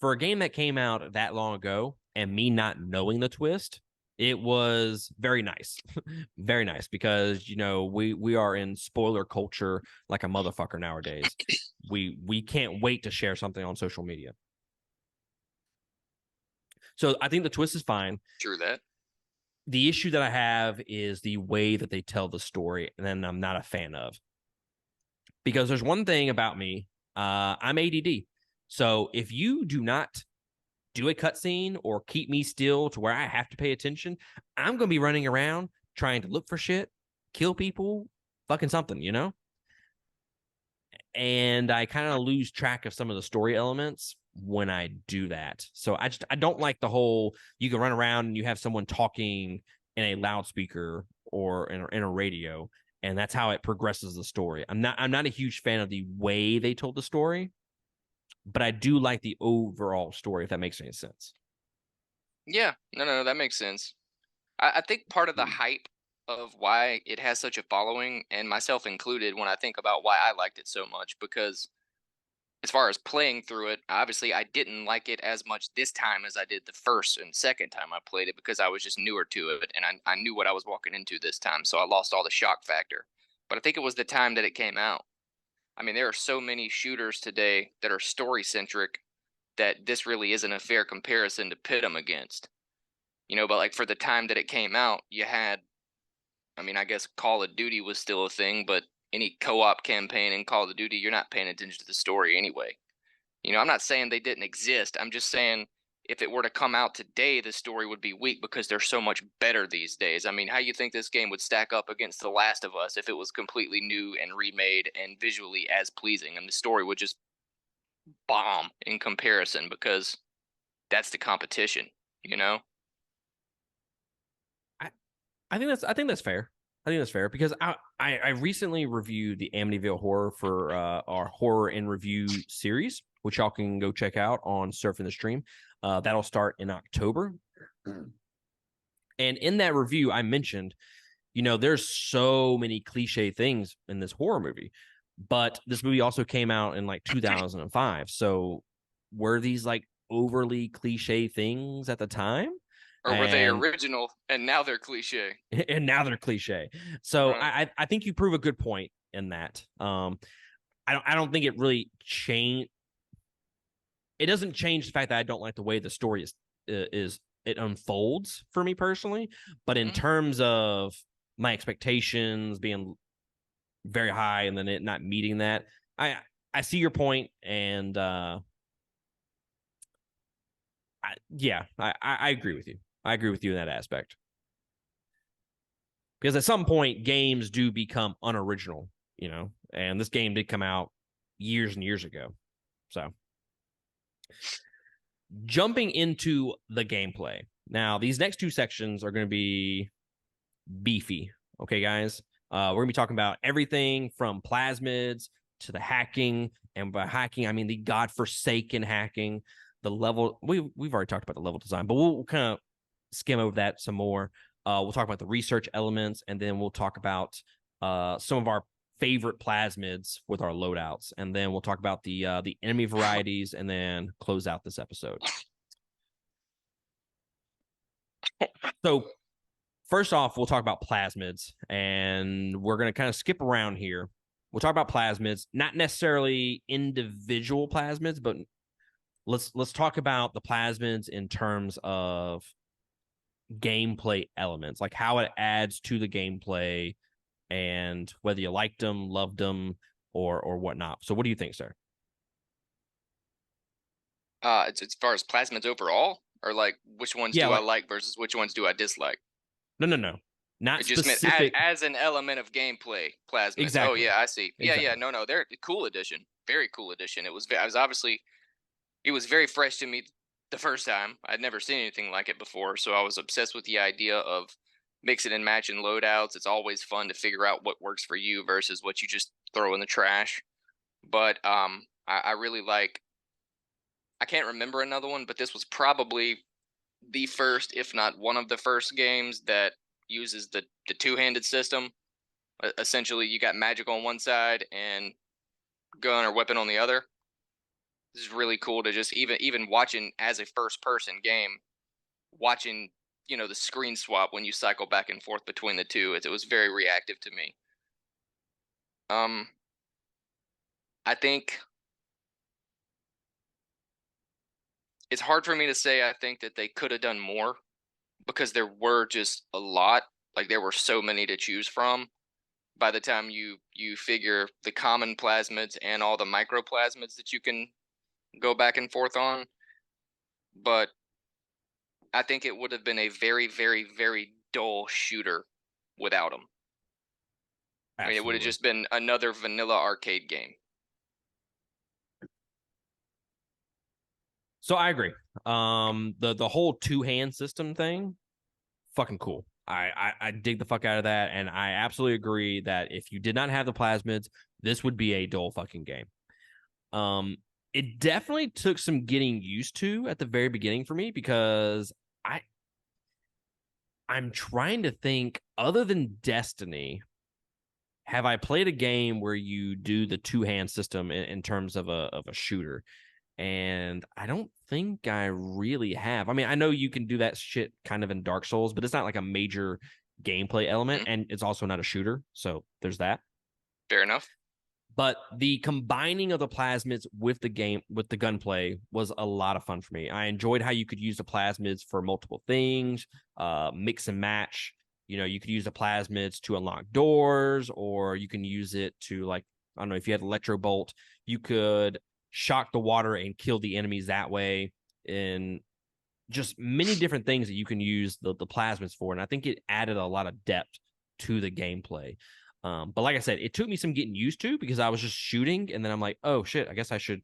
for a game that came out that long ago and me not knowing the twist, it was very nice. Very nice because we are in spoiler culture like a motherfucker nowadays. We can't wait to share something on social media. So I think the twist is fine. True that. The issue that I have is the way that they tell the story, and then I'm not a fan of. Because there's one thing about me, I'm ADD. So if you do not do a cutscene or keep me still to where I have to pay attention, I'm going to be running around trying to look for shit, kill people, fucking something, And I kind of lose track of some of the story elements when I do that. So I don't like the whole you can run around and you have someone talking in a loudspeaker or in a radio, and that's how it progresses the story. I'm not a huge fan of the way they told the story, but I do like the overall story, if that makes any sense. Yeah, no, that makes sense. I think part of the hype of why it has such a following, and myself included, when I think about why I liked it so much, because as far as playing through it, obviously I didn't like it as much this time as I did the first and second time I played it because I was just newer to it and I knew what I was walking into this time. So I lost all the shock factor. But I think it was the time that it came out. I mean, there are so many shooters today that are story centric that this really isn't a fair comparison to pit them against. But like for the time that it came out, you had, I mean, I guess Call of Duty was still a thing, but any co op campaign in Call of Duty, you're not paying attention to the story anyway. I'm not saying they didn't exist. I'm just saying if it were to come out today, the story would be weak because they're so much better these days. I mean, how you think this game would stack up against The Last of Us if it was completely new and remade and visually as pleasing, and the story would just bomb in comparison because that's the competition, you know? I think that's fair. I think that's fair because I recently reviewed the Amityville Horror for our horror and review series, which y'all can go check out on Surfing the Stream. That'll start in October. And in that review, I mentioned, there's so many cliche things in this horror movie, but this movie also came out in like 2005. So were these like overly cliche things at the time? Or were they And original and now they're cliche? and now they're cliche. So Right. I think you prove a good point in that. I don't think it really changed. It doesn't change the fact that I don't like the way the story is it unfolds for me personally. But in Mhm. terms of my expectations being very high and then it not meeting that, I see your point, and I agree with you. I agree with you in that aspect. Because at some point games do become unoriginal, and this game did come out years and years ago. So jumping into the gameplay now, these next two sections are going to be beefy. Okay, guys, we're going to be talking about everything from plasmids to the hacking, and by hacking I mean the godforsaken hacking, the level we've already talked about the level design, but we'll kind of skim over that some more. We'll talk about the research elements, and then we'll talk about some of our favorite plasmids with our loadouts, and then we'll talk about the enemy varieties, and then close out this episode. So first off, we'll talk about plasmids, and we're going to kind of skip around here. We'll talk about plasmids, not necessarily individual plasmids, but let's talk about the plasmids in terms of gameplay elements, like how it adds to the gameplay, and whether you liked them, loved them, or whatnot. So, what do you think, sir? It's as far as plasmids overall, or like which ones Yeah, do I like like versus which ones do I dislike? no, not It just meant specific. as an element of gameplay, plasmids. Oh Exactly, yeah, I see. Yeah, yeah. exactly. No, they're a cool addition. Very cool addition. I was obviously it was very fresh to me the first time. I'd never seen anything like it before, so I was obsessed with the idea of mixing and matching loadouts. It's always fun to figure out what works for you versus what you just throw in the trash. But I really like. I can't remember another one, but this was probably the first, if not one of the first games that uses the two handed system. Essentially, you got magic on one side and gun or weapon on the other. This is really cool to just even watching as a first person game, watching the screen swap when you cycle back and forth between the two. It was very reactive to me. Um, I think it's hard for me to say. I think that they could have done more because there were just a lot. Like there were so many to choose from. By the time you figure the common plasmids and all the microplasmids that you can go back and forth on, but I think it would have been a very, very, very dull shooter without them. I mean, it would have Absolutely. just been another vanilla arcade game. So I agree. The whole two hand system thing, fucking cool. I dig the fuck out of that, and I absolutely agree that if you did not have the plasmids, this would be a dull fucking game. Um, it definitely took some getting used to at the very beginning for me because I'm trying to think, other than Destiny, have I played a game where you do the two-hand system in terms of a shooter? And I don't think I really have. I mean, I know you can do that shit kind of in Dark Souls, but it's not like a major gameplay element, Mhm. and it's also not a shooter. So there's that. Fair enough. But the combining of the plasmids with the game with the gunplay was a lot of fun for me. I enjoyed how you could use the plasmids for multiple things, mix and match. You know, you could use the plasmids to unlock doors, or you can use it to, like, I don't know, if you had electro bolt, you could shock the water and kill the enemies that way. And just many different things that you can use the plasmids for. And I think it added a lot of depth to the gameplay. But like I said, it took me some getting used to because I was just shooting, and then I'm like, oh shit, I guess I should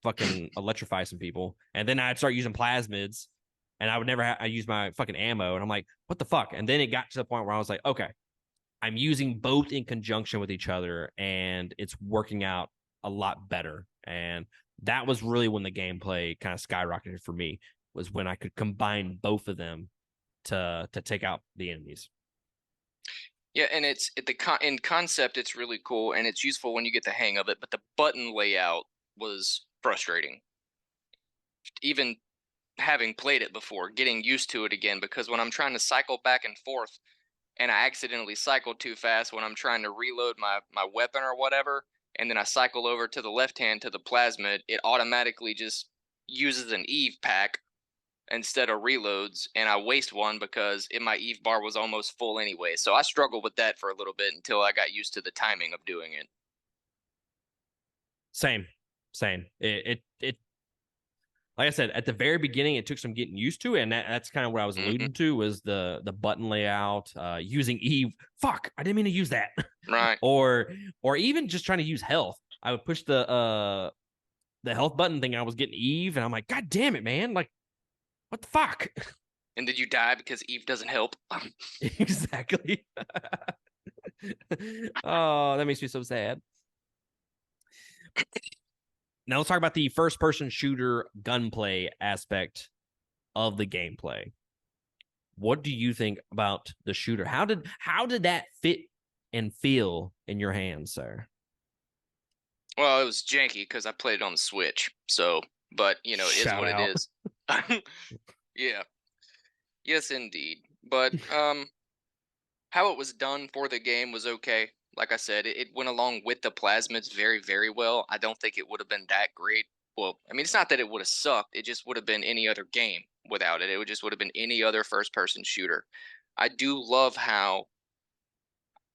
fucking electrify some people. And then I'd start using plasmids, and I would never I use my fucking ammo, and I'm like, what the fuck? And then it got to the point where I was like, okay, I'm using both in conjunction with each other, and it's working out a lot better. And that was really when the gameplay kind of skyrocketed for me, was when I could combine both of them to take out the enemies. Yeah, and in concept it's really cool and it's useful when you get the hang of it, but the button layout was frustrating. Even having played it before, getting used to it again, because when I'm trying to cycle back and forth and I accidentally cycle too fast when I'm trying to reload my weapon or whatever, and then I cycle over to the left hand to the plasmid, it automatically just uses an Eve pack instead of reloads, and I waste one because my Eve bar was almost full anyway. So I struggled with that for a little bit until I got used to the timing of doing it. Same, same. It like I said, at the very beginning, it took some getting used to, and that's kind of what I was Hmm. alluding to, was the button layout, using Eve. Fuck, I didn't mean to use that. Right. or or even just trying to use health. I would push the health button thing. I was getting Eve, and I'm like, God damn it, man! Like, what the fuck? And did you die because Eve doesn't help? Exactly. Oh, that makes me so sad. Now let's talk about the first person shooter gunplay aspect of the gameplay. What do you think about the shooter? How did that fit and feel in your hands, sir? Well, it was janky because I played it on the Switch. So, but it is Shout what it out. is. Yeah. Yes, indeed. But how it was done for the game was okay. Like I said, it went along with the plasmids very, very well. I don't think it would have been that great. Well, I mean, it's not that it would have sucked. It just would have been any other game without it. It would just would have been any other first person shooter. I do love how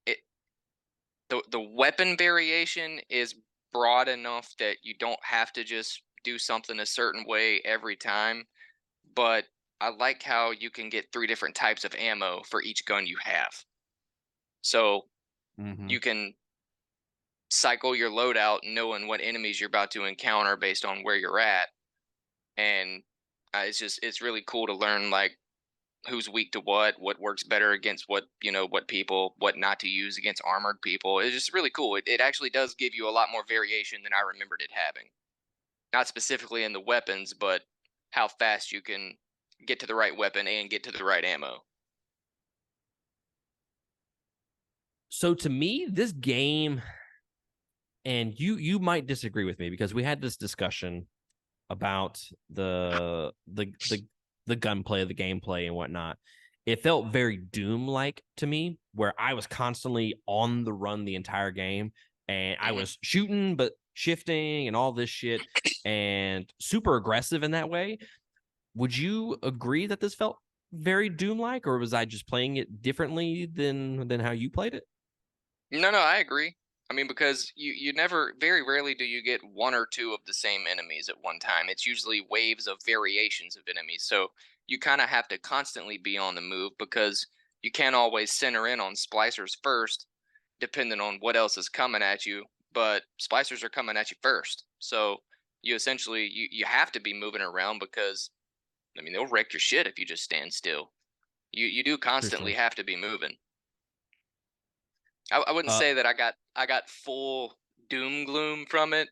it the weapon variation is broad enough that you don't have to just do something a certain way every time. But I like how you can get three different types of ammo for each gun you have. So Mm-hmm. you can cycle your loadout knowing what enemies you're about to encounter based on where you're at. And it's really cool to learn, like, who's weak to what works better against what people, what not to use against armored people. It's just really cool. It actually does give you a lot more variation than I remembered it having. Not specifically in the weapons, but how fast you can get to the right weapon and get to the right ammo. So to me, this game, and you might disagree with me because we had this discussion about the gunplay, the gameplay, and whatnot. It felt very Doom like to me, where I was constantly on the run the entire game, and I Hmm. was shooting but shifting and all this shit, and super aggressive in that way. Would you agree that this felt very Doom like, or was I just playing it differently than how you played it? No, no, I agree. I mean, because you never, very rarely do you get one or two of the same enemies at one time. It's usually waves of variations of enemies. So you kind of have to constantly be on the move because you can't always center in on splicers first, depending on what else is coming at you. But splicers are coming at you first. So you essentially you have to be moving around because I mean they'll wreck your shit if you just stand still. You do For constantly sure. have to be moving. I wouldn't Uh, say that I got full doom gloom from it,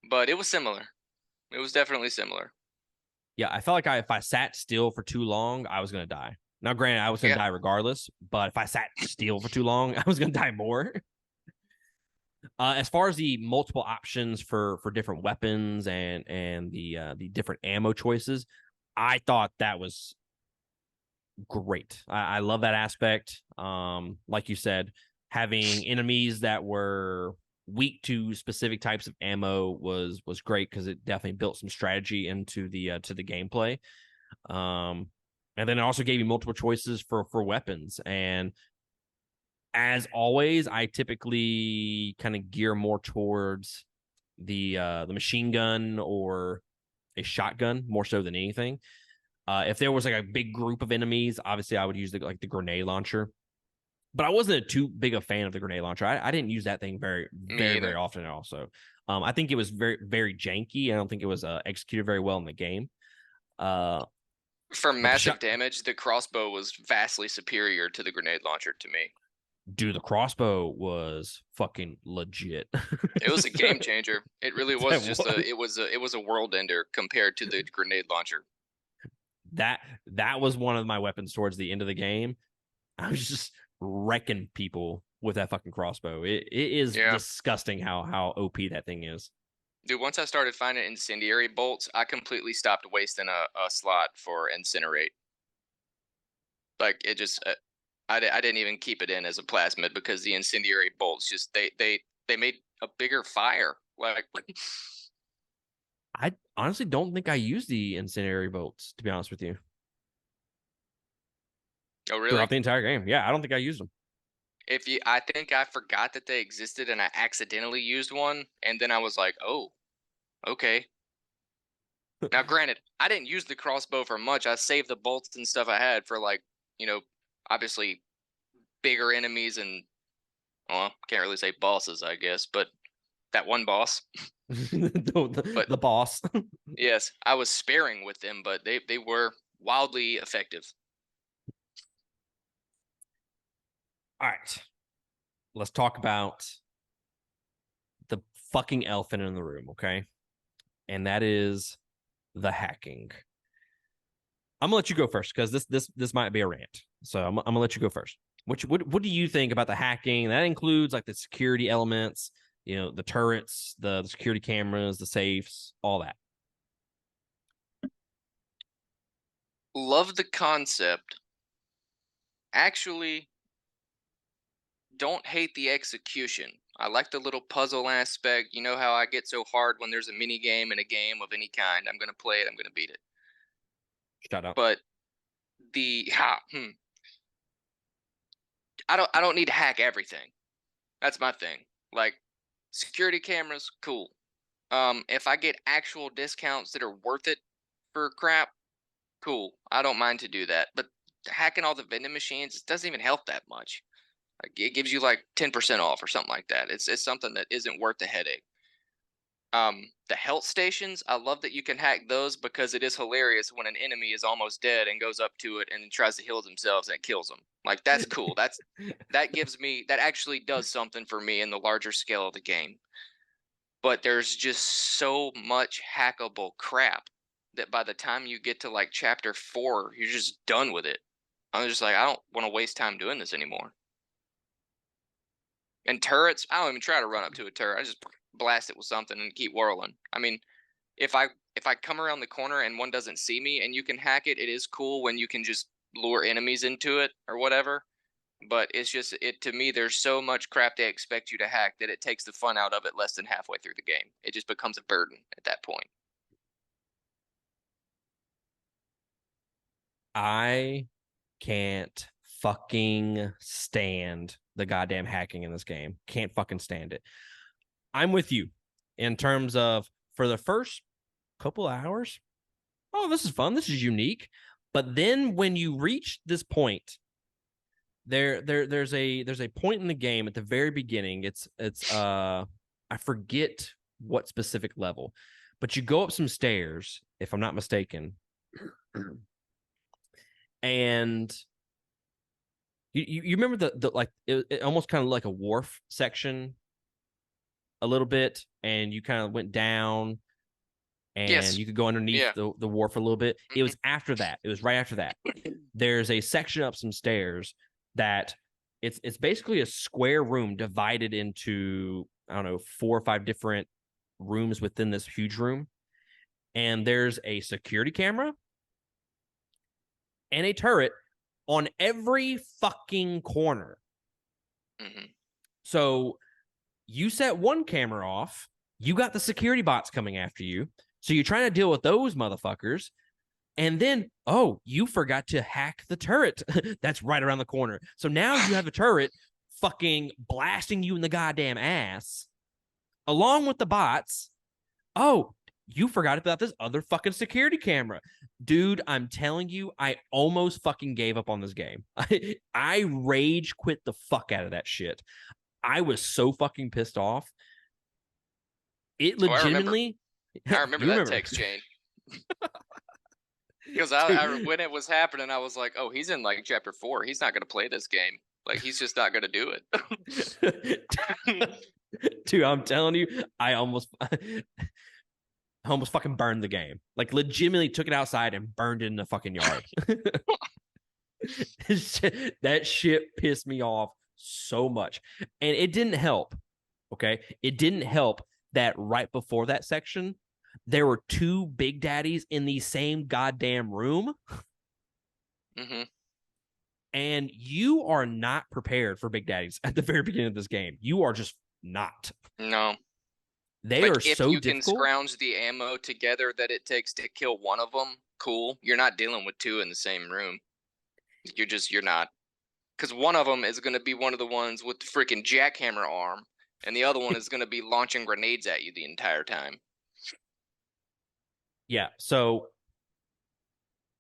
but it was similar. It was definitely similar. yeah, I felt like if I sat still for too long, I was gonna die. Now, granted, I was going to Yeah. die regardless, but if I sat still for too long, I was going to die more. As far as the multiple options for different weapons and the different ammo choices, I thought that was great. I love that aspect. Like you said, having enemies that were weak to specific types of ammo was great because it definitely built some strategy into the to the gameplay. Um, and then it also gave you multiple choices for weapons. And as always, I typically kind of gear more towards the machine gun or a shotgun more so than anything. If there was like a big group of enemies, obviously I would use the grenade launcher. But I wasn't too big a fan of the grenade launcher. I didn't use that thing Me very either. often. Also, I think it was very janky. I don't think it was executed very well in the game. Uh, For but the massive shot, damage, the crossbow was vastly superior to the grenade launcher to me. dude, the crossbow was fucking legit. It was a game changer. It really was That just was it was a world ender compared to the grenade launcher. that that was one of my weapons towards the end of the game. I was just wrecking people with that fucking crossbow. It is Yeah. disgusting how OP that thing is. Dude, once I started finding incendiary bolts, I completely stopped wasting a slot for incinerate. Like it just I didn't even keep it in as a plasmid because the incendiary bolts just they made a bigger fire. Like I honestly don't think I used the incendiary bolts, to be honest with you, oh throughout really? the entire game. Yeah, I don't think I used them. If you I think I forgot that they existed and I accidentally used one and then I was like, "Oh, okay." Now granted, I didn't use the crossbow for much. I saved the bolts and stuff I had for like, you know, obviously bigger enemies and well, can't really say bosses, I guess, but that one boss. But The boss. yes, I was sparing with them, but they were wildly effective. All right, let's talk about the fucking elephant in the room, okay? And that is the hacking. I'm gonna let you go first because this might be a rant. So I'm gonna let you go first. What do you think about the hacking? That includes like the security elements, the turrets, the security cameras, the safes, all that. Love the concept. Actually, don't hate the execution. I like the little puzzle aspect. You know how I get so hard when there's a mini game in a game of any kind. I'm gonna play it. I'm gonna beat it. Shut up. But I don't need to hack everything. That's my thing. Like security cameras, cool. If I get actual discounts that are worth it for crap, cool. I don't mind to do that. But hacking all the vending machines, it doesn't even help that much. Like it gives you like 10% off or something like that. It's something that isn't worth the headache. The health stations, I love that you can hack those because it is hilarious when an enemy is almost dead and goes up to it and then tries to heal themselves and it kills them. Like that's cool. That gives me that actually does something for me in the larger scale of the game. But there's just so much hackable crap that by the time you get to like chapter 4, you're just done with it. I'm just like, I don't want to waste time doing this anymore. And turrets, I don't even try to run up to a turret. I just blast it with something and keep whirling. I mean, if I come around the corner and one doesn't see me and you can hack it, it is cool when you can just lure enemies into it or whatever. But it's just it to me. There's so much crap they expect you to hack that it takes the fun out of it less than halfway through the game. It just becomes a burden at that point. I can't fucking stand the goddamn hacking in this game. Can't fucking stand it. I'm with you in terms of for the first couple hours. Oh, this is fun. This is unique. But then when you reach this point, there's a point in the game at the very beginning. It's I forget what specific level, but you go up some stairs, if I'm not mistaken, and you remember the like it almost kind of like a wharf section a little bit, and you kind of went down and Yes. you could go underneath Yeah. the wharf a little bit. It Mhm. was after that. It was right after that. there's a section up some stairs that it's basically a square room divided into, I don't know, 4 or 5 different rooms within this huge room. And there's a security camera and a turret on every fucking corner. Mm-hmm. So you set one camera off, you got the security bots coming after you. So you're trying to deal with those motherfuckers. And then, oh, you forgot to hack the turret that's right around the corner. So now you have a turret fucking blasting you in the goddamn ass, along with the bots. Oh, you forgot about this other fucking security camera. Dude, I'm telling you, I almost fucking gave up on this game. I rage quit the fuck out of that shit. I was so fucking pissed off. It Oh, legitimately. I remember You that remember. text chain. Because when it was happening, I was like, "Oh, he's in like chapter 4. He's not going to play this game. Like, he's just not going to do it." Dude, I'm telling you, I almost fucking burned the game. Like, legitimately took it outside and burned it in the fucking yard. That shit pissed me off so much, and it didn't help. Okay, it didn't help that right before that section, there were 2 big daddies in the same goddamn room. Mm-hmm. And you are not prepared for big daddies at the very beginning of this game. You are just not. No. They Like, are if so you can difficult. scrounge the ammo together that it takes to kill one of them, cool. You're not dealing with 2 in the same room. You're not. Because one of them is going to be one of the ones with the freaking jackhammer arm, and the other one is going to be launching grenades at you the entire time. Yeah, so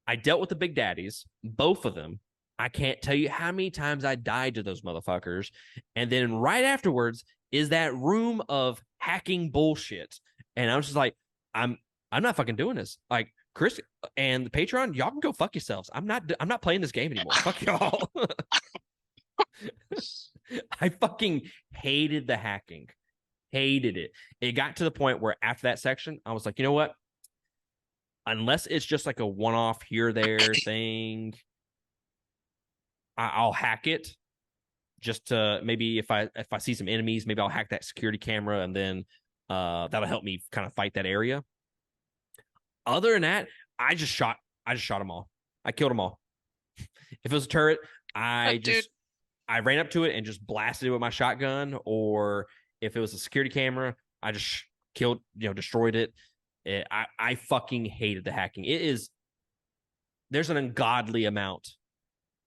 I dealt with the big daddies, both of them. I can't tell you how many times I died to those motherfuckers. And then right afterwards is that room of hacking bullshit. And I was just like, I'm not fucking doing this. Like, Chris and the Patreon, y'all can go fuck yourselves. I'm not playing this game anymore. Fuck y'all. I fucking hated the hacking. Hated it. It got to the point where after that section, I was like, you know what? Unless it's just like a one-off here there thing, I'll hack it just to maybe if I see some enemies, maybe I'll hack that security camera and then that'll help me kind of fight that area. Other than that, I just shot them all. I killed them all. If it was a turret, I ran up to it and just blasted it with my shotgun. Or if it was a security camera, I just killed, destroyed it. I fucking hated the hacking. There's an ungodly amount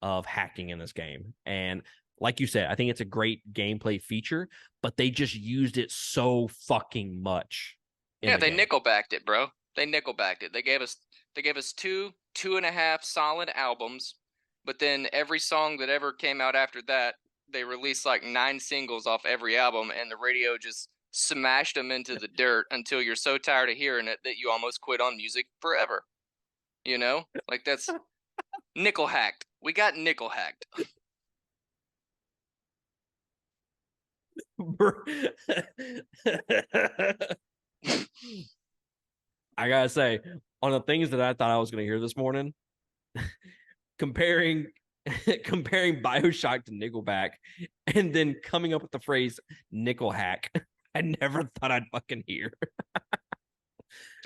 of hacking in this game. And like you said, I think it's a great gameplay feature, but they just used it so fucking much. Yeah, they nickelbacked it, bro. They nickelbacked it. They gave us 2.5 solid albums, but then every song that ever came out after that, they released like 9 singles off every album, and the radio just smashed them into the dirt until you're so tired of hearing it that you almost quit on music forever. Like, that's nickel hacked. We got nickel hacked. I gotta say, on the things that I thought I was going to hear this morning, comparing Bioshock to Nickelback, and then coming up with the phrase nickel hack, I never thought I'd fucking hear.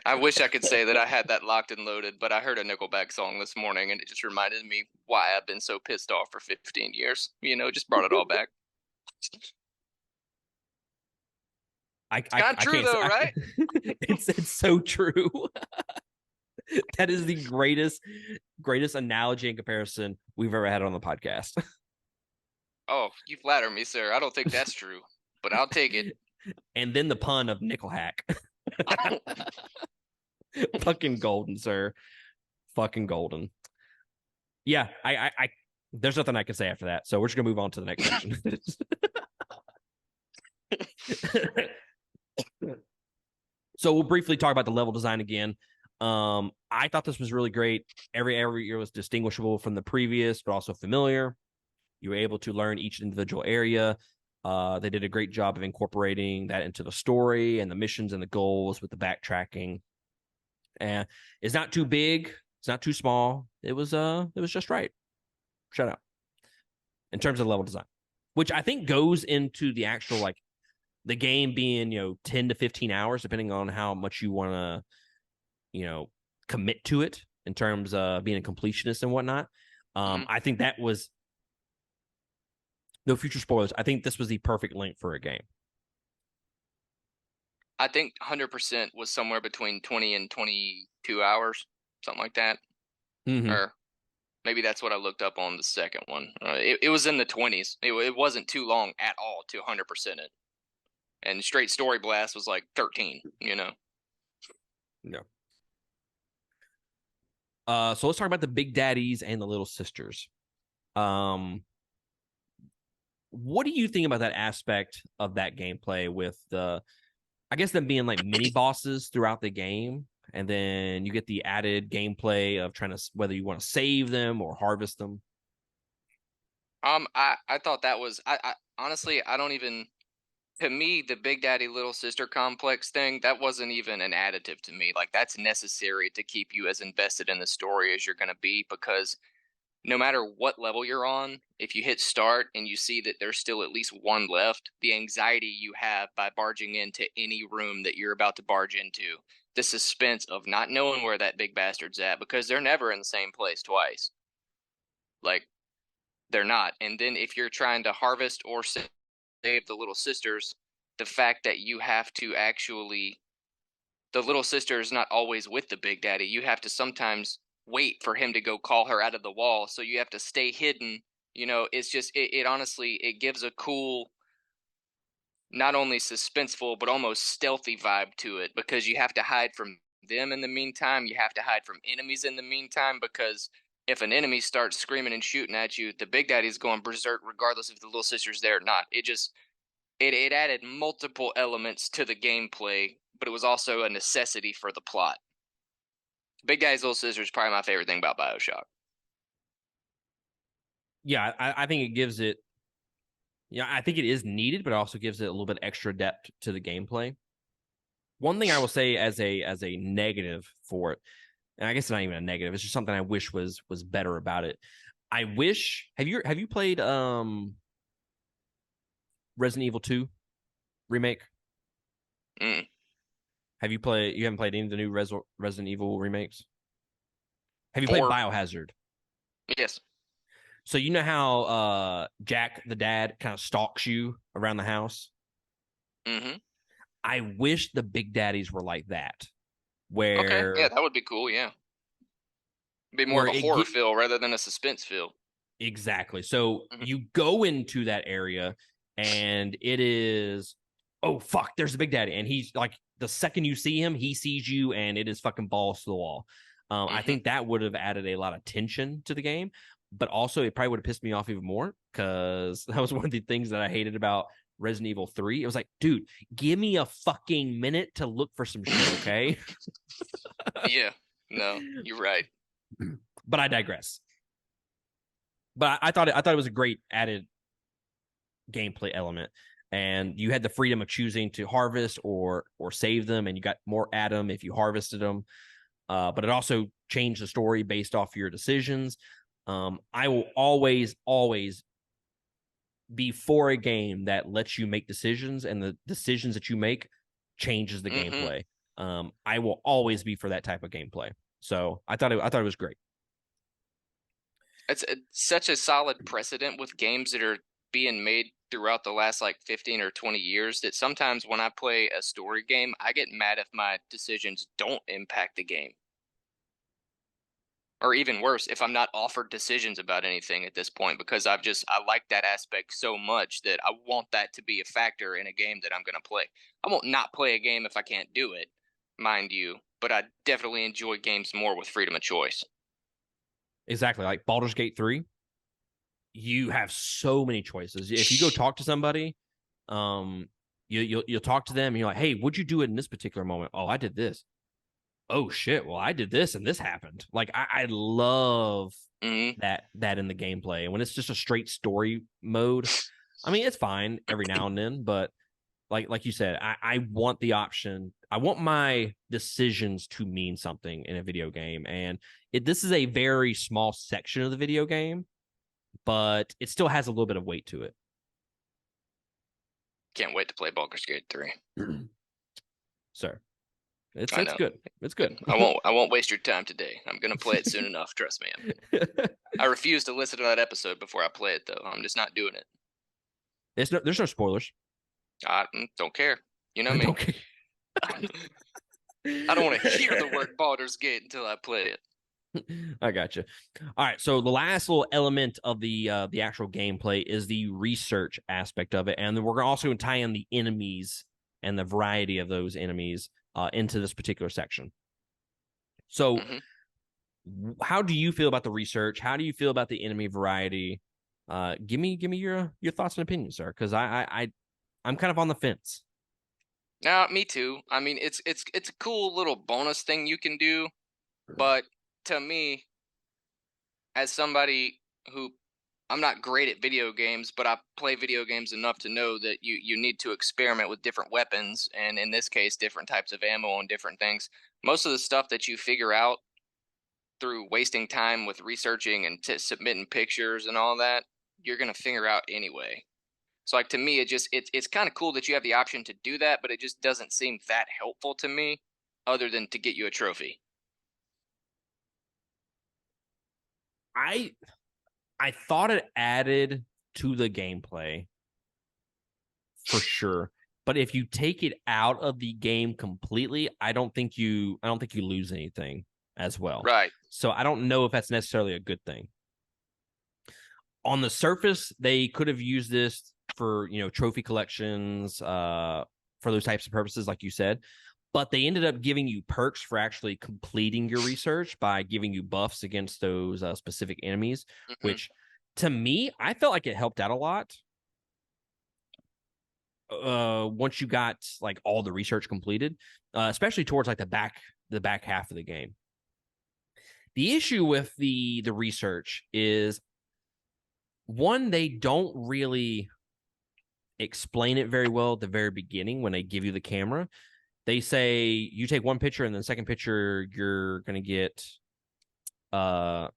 I wish I could say that I had that locked and loaded, but I heard a Nickelback song this morning, and it just reminded me why I've been so pissed off for 15 years. Just brought it all back. It's not true, though, right? It's so true. That is the greatest analogy and comparison we've ever had on the podcast. Oh, you flatter me, sir. I don't think that's true, but I'll take it. And then the pun of nickel hack. Fucking golden, sir. Fucking golden. Yeah, I there's nothing I can say after that. So we're just gonna move on to the next section. So we'll briefly talk about the level design again. I thought this was really great. Every area was distinguishable from the previous, but also familiar. You were able to learn each individual area. They did a great job of incorporating that into the story and the missions and the goals with the backtracking. And it's not too big, It's not too small. It was just right. Shout out in terms of level design, which I think goes into the actual like the game being 10 to 15 hours depending on how much you want to commit to it in terms of being a completionist and whatnot. Mhm. I think that was no future spoilers. I think this was the perfect length for a game. I think 100% was somewhere between 20 and 22 hours, something like that. Mm-hmm. Or maybe that's what I looked up on the second one. It was in the 20s. It wasn't too long at all to 100% it. And straight story blast was like 13, you know. Yeah. So let's talk about the big daddies and the little sisters. Um, what do you think about that aspect of that gameplay with I guess them being like mini bosses throughout the game, and then you get the added gameplay of trying to whether you want to save them or harvest them. I thought that was I honestly I don't even to me the big daddy little sister complex thing that wasn't even an additive to me. Like that's necessary to keep you as invested in the story as you're going to be because no matter what level you're on, if you hit start and you see that there's still at least one left, the anxiety you have by barging into any room that you're about to barge into, the suspense of not knowing where that big bastard's at because they're never in the same place twice. Like they're not. And then if you're trying to harvest or save the little sisters, the fact that you have to actually the little sister is not always with the big daddy. You have to sometimes wait for him to go call her out of the wall. So you have to stay hidden. It's just it honestly it gives a cool, not only suspenseful but almost stealthy vibe to it because you have to hide from them in the meantime. You have to hide from enemies in the meantime because if an enemy starts screaming and shooting at you, the big daddy's going berserk regardless if the little sister's there or not. It added multiple elements to the gameplay, but it was also a necessity for the plot. Big Daddy's Little Sister is probably my favorite thing about Bioshock. Yeah, I think it gives it. Yeah, I think it is needed, but it also gives it a little bit extra depth to the gameplay. One thing I will say as a negative for it, and I guess it's not even a negative, it's just something I wish was better about it. I wish have you played Resident Evil 2 remake? Mm. You haven't played any of the new Resident Evil remakes? Have you played Four, Biohazard? yes. So you know how Jack the dad kind of stalks you around the house? Mm-hmm. I wish the big daddies were like that, Okay, yeah, where that would be cool. Yeah, be more where of a it horror get feel rather than a suspense feel. exactly. So Mm-hmm. you go into that area and it is, oh fuck, there's a big daddy, and he's like the second you see him, he sees you, and it is fucking balls to the wall. I Mm-hmm. think that would have added a lot of tension to the game, but also it probably would have pissed me off even more because that was one of the things that I hated about Resident Evil 3. It was like, dude, give me a fucking minute to look for some shit, okay? Yeah, no, you're right. But I digress. But I thought it was a great added gameplay element, and you had the freedom of choosing to harvest or save them, and you got more at them if you harvested them. But it also changed the story based off your decisions. I will always be for a game that lets you make decisions, and the decisions that you make changes the Mm-hmm. gameplay. I will always be for that type of gameplay. So I thought it was great. It's such a solid precedent with games that are being made throughout the last like 15 or 20 years that sometimes when I play a story game, I get mad if my decisions don't impact the game. Or even worse, if I'm not offered decisions about anything at this point because I like that aspect so much that I want that to be a factor in a game that I'm going to play. I won't not play a game if I can't do it, mind you, but I definitely enjoy games more with freedom of choice. Exactly, like Baldur's Gate 3, you have so many choices. If you go talk to somebody, um, you'll talk to them and you're like, hey, what'd you do in this particular moment? Oh, I did this. Oh shit, well, I did this and this happened. Like I love Hmm. that in the gameplay. And when it's just a straight story mode, I mean it's fine every now and then, but like you said, I want the option. I want my decisions to mean something in a video game, and this is a very small section of the video game, but it still has a little bit of weight to it. Can't wait to play Baldur's Gate 3. Sir, I it's know. good. It's good. I won't waste your time today. I'm gonna play it soon enough. Trust me. I refuse to listen to that episode before I play it, though. I'm just not doing it. There's no spoilers. I don't care. You know I me. don't care. I don't want to hear the word Baldur's Gate until I play it. I got you. All right, so the last little element of the actual gameplay is the research aspect of it, and then we're also going to tie in the enemies and the variety of those enemies into this particular section. So, how do you feel about the research? How do you feel about the enemy variety? Give me your thoughts and opinions, sir, because I'm kind of on the fence. Me too. I mean, it's a cool little bonus thing you can do, but to me, as somebody who I'm not great at video games, but I play video games enough to know that you need to experiment with different weapons, and in this case, different types of ammo and different things. Most of the stuff that you figure out through wasting time with researching and submitting pictures and all that, you're gonna figure out anyway. So, like, to me, it's kind of cool that you have the option to do that, but it just doesn't seem that helpful to me, other than to get you a trophy. I I thought it added to the gameplay for sure. But if you take it out of the game completely, I don't think you lose anything as well. Right. So I don't know if that's necessarily a good thing. On the surface, they could have used this for, trophy collections, for those types of purposes, like you said. But they ended up giving you perks for actually completing your research by giving you buffs against those specific enemies, Hmm. which to me, I felt like it helped out a lot. Once you got like all the research completed, especially towards like the back half of the game. The issue with the research is one, they don't really explain it very well at the very beginning when they give you the camera. They say you take one picture and then the second picture you're gonna get you're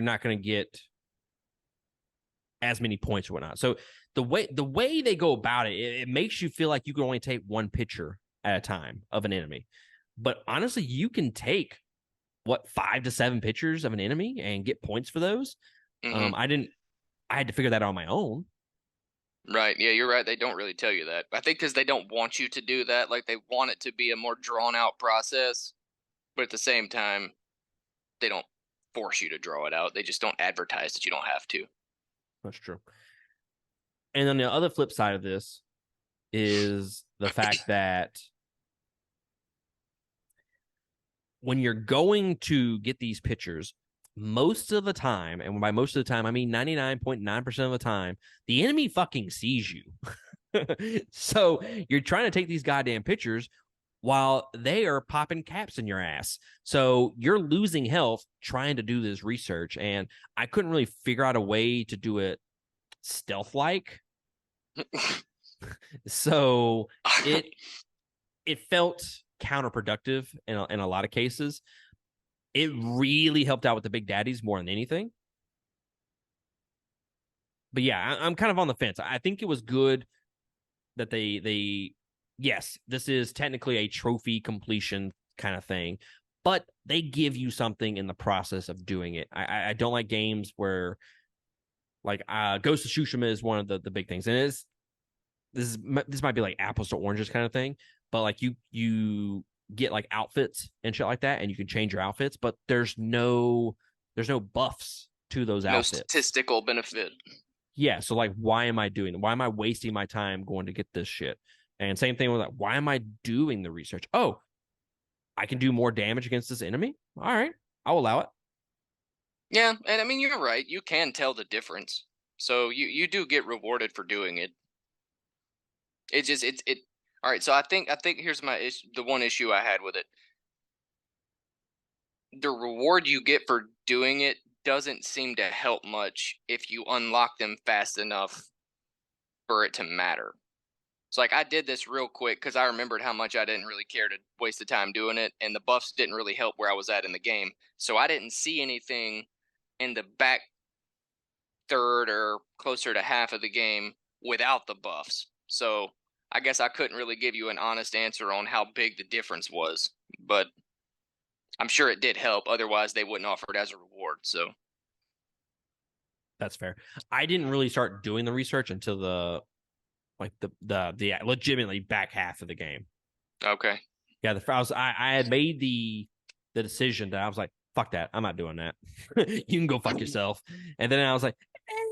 not gonna get as many points or whatnot. So the way they go about it makes you feel like you can only take one picture at a time of an enemy. But honestly, you can take what 5 to 7 pictures of an enemy and get points for those. Hmm. I had to figure that out on my own. Right. Yeah, you're right. They don't really tell you that. I think because they don't want you to do that. Like, they want it to be a more drawn out process, but at the same time, they don't force you to draw it out. They just don't advertise that you don't have to. That's true. And then the other flip side of this is the fact that when you're going to get these pictures, most of the time, and by most of the time, I mean 99.9% of the time, the enemy fucking sees you. So you're trying to take these goddamn pictures while they are popping caps in your ass. So you're losing health trying to do this research. And I couldn't really figure out a way to do it stealth like. So it it felt counterproductive in a lot of cases. It really helped out with the big daddies more than anything. But yeah, I'm kind of on the fence. I think it was good that they yes, this is technically a trophy completion kind of thing, but they give you something in the process of doing it. I don't like games where like Ghost of Tsushima is one of the big things, and this might be like apples to oranges kind of thing, but like you get like outfits and shit like that, and you can change your outfits, but there's no buffs to those No outfits. statistical benefit. Yeah, so like, why am I doing it? Why am I wasting my time going to get this shit? And same thing with like, why am I doing the research? Oh, I can do more damage against this enemy. All right, I'll allow it. Yeah, and I mean, you're right. You can tell the difference. So you do get rewarded for doing it. It just it. All right. So I think here's my the one issue I had with it. The reward you get for doing it doesn't seem to help much if you unlock them fast enough for it to matter. So like I did this real quick because I remembered how much I didn't really care to waste the time doing it, and the buffs didn't really help where I was at in the game. So I didn't see anything in the back third or closer to half of the game without the buffs. So I guess I couldn't really give you an honest answer on how big the difference was, but I'm sure it did help. Otherwise, they wouldn't offer it as a reward. So That's fair. I didn't really start doing the research until the legitimately back half of the game. okay, Yeah, I had made the decision that I was like, fuck that, I'm not doing that. You can go fuck yourself. And then I was like,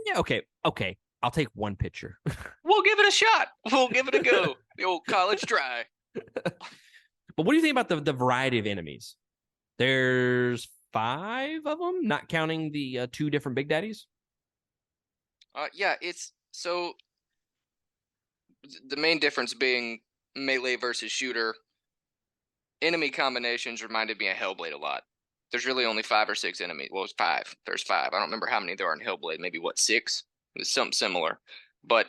yeah, okay, I'll take one picture. we'll give it a shot. We'll give it a go. The old college try. But what do you think about the variety of enemies? There's 5 of them, not counting the 2 different Big Daddies. Yeah, it's so the main difference being melee versus shooter. Enemy combinations reminded me of Hellblade a lot. There's really only 5 or 6 enemies. Well, it's 5. There's 5. I don't remember how many there are in Hellblade. Maybe what, 6? It's something similar. But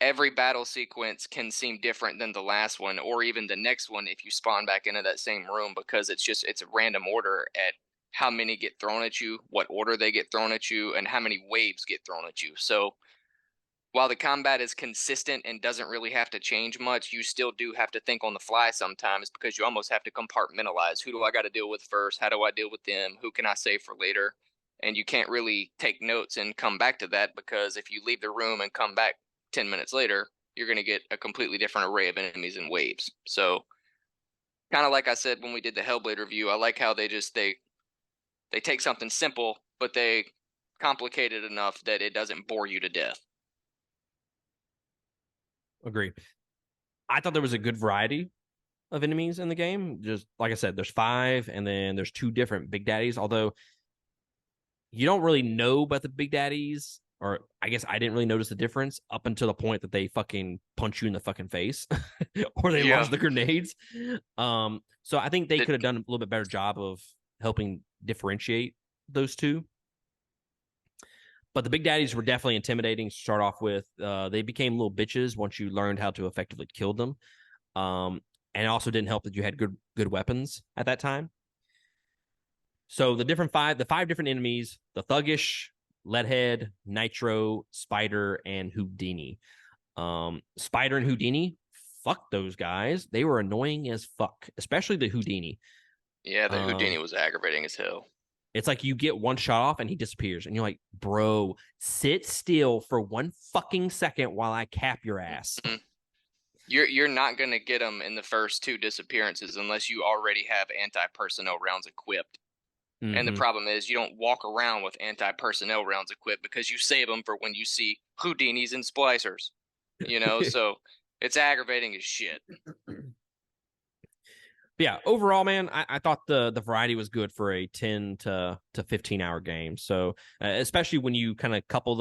every battle sequence can seem different than the last one or even the next one if you spawn back into that same room, because it's a random order at how many get thrown at you, what order they get thrown at you, and how many waves get thrown at you. So while the combat is consistent and doesn't really have to change much, you still do have to think on the fly sometimes, because you almost have to compartmentalize. Who do I got to deal with first? How do I deal with them? Who can I save for later? And you can't really take notes and come back to that, because if you leave the room and come back 10 minutes later, you're going to get a completely different array of enemies and waves. So kind of like I said when we did the Hellblade review, I like how they take something simple, but they complicate it enough that it doesn't bore you to death. Agree. I thought there was a good variety of enemies in the game. Just like I said, there's 5, and then there's 2 different Big Daddies. Although you don't really know about the Big Daddies, or I guess I didn't really notice the difference up until the point that they fucking punch you in the fucking face or they Yeah. launch the grenades. So I think they Did, could have done a little bit better job of helping differentiate those 2. But the Big Daddies were definitely intimidating to start off with. They became little bitches once you learned how to effectively kill them. And it also didn't help that you had good weapons at that time. So the 5 different enemies: the Thuggish, Leadhead, Nitro, Spider, and Houdini. Spider and Houdini, fuck those guys. They were annoying as fuck, especially the Houdini. yeah, the Houdini was aggravating as hell. It's like you get one shot off and he disappears, and you're like, bro, sit still for 1 fucking second while I cap your ass. Mm-hmm. You're not gonna get them in the first 2 disappearances unless you already have anti-personnel rounds equipped. And the problem is you don't walk around with anti-personnel rounds equipped, because you save them for when you see Houdinis and splicers. So it's aggravating as shit. Yeah, overall, man, I thought the variety was good for a 10 to 15 hour game. So especially when you kind of couple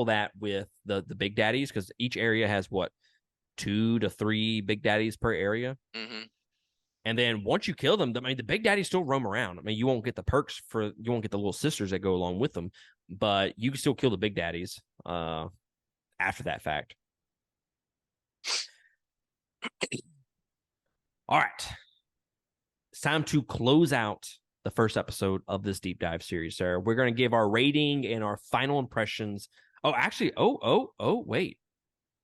that with the Big Daddies, because each area has what, 2 to 3 Big Daddies per area. Mm-hmm. And then once you kill them, I mean, the Big Daddies still roam around. I mean, you won't get the perks you won't get the little sisters that go along with them, but you can still kill the Big Daddies after that fact. All right. It's time to close out the first episode of this deep dive series, sir. We're going to give our rating and our final impressions. Oh, actually, wait.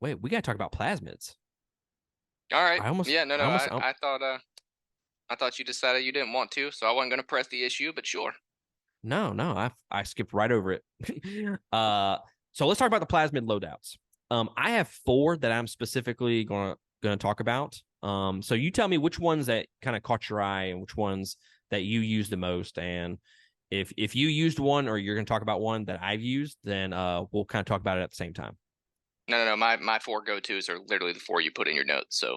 We got to talk about plasmids. All right. I almost, Yeah, no, I almost, I thought you decided you didn't want to, so I wasn't going to press the issue, but sure. No, I skipped right over it. So let's talk about the plasmid loadouts. I have 4 that I'm specifically gonna talk about. So you tell me which ones that kind of caught your eye and which ones that you use the most. And if you used one or you're gonna talk about one that I've used, then we'll kind of talk about it at the same time. No. My 4 go-tos are literally the 4 you put in your notes. So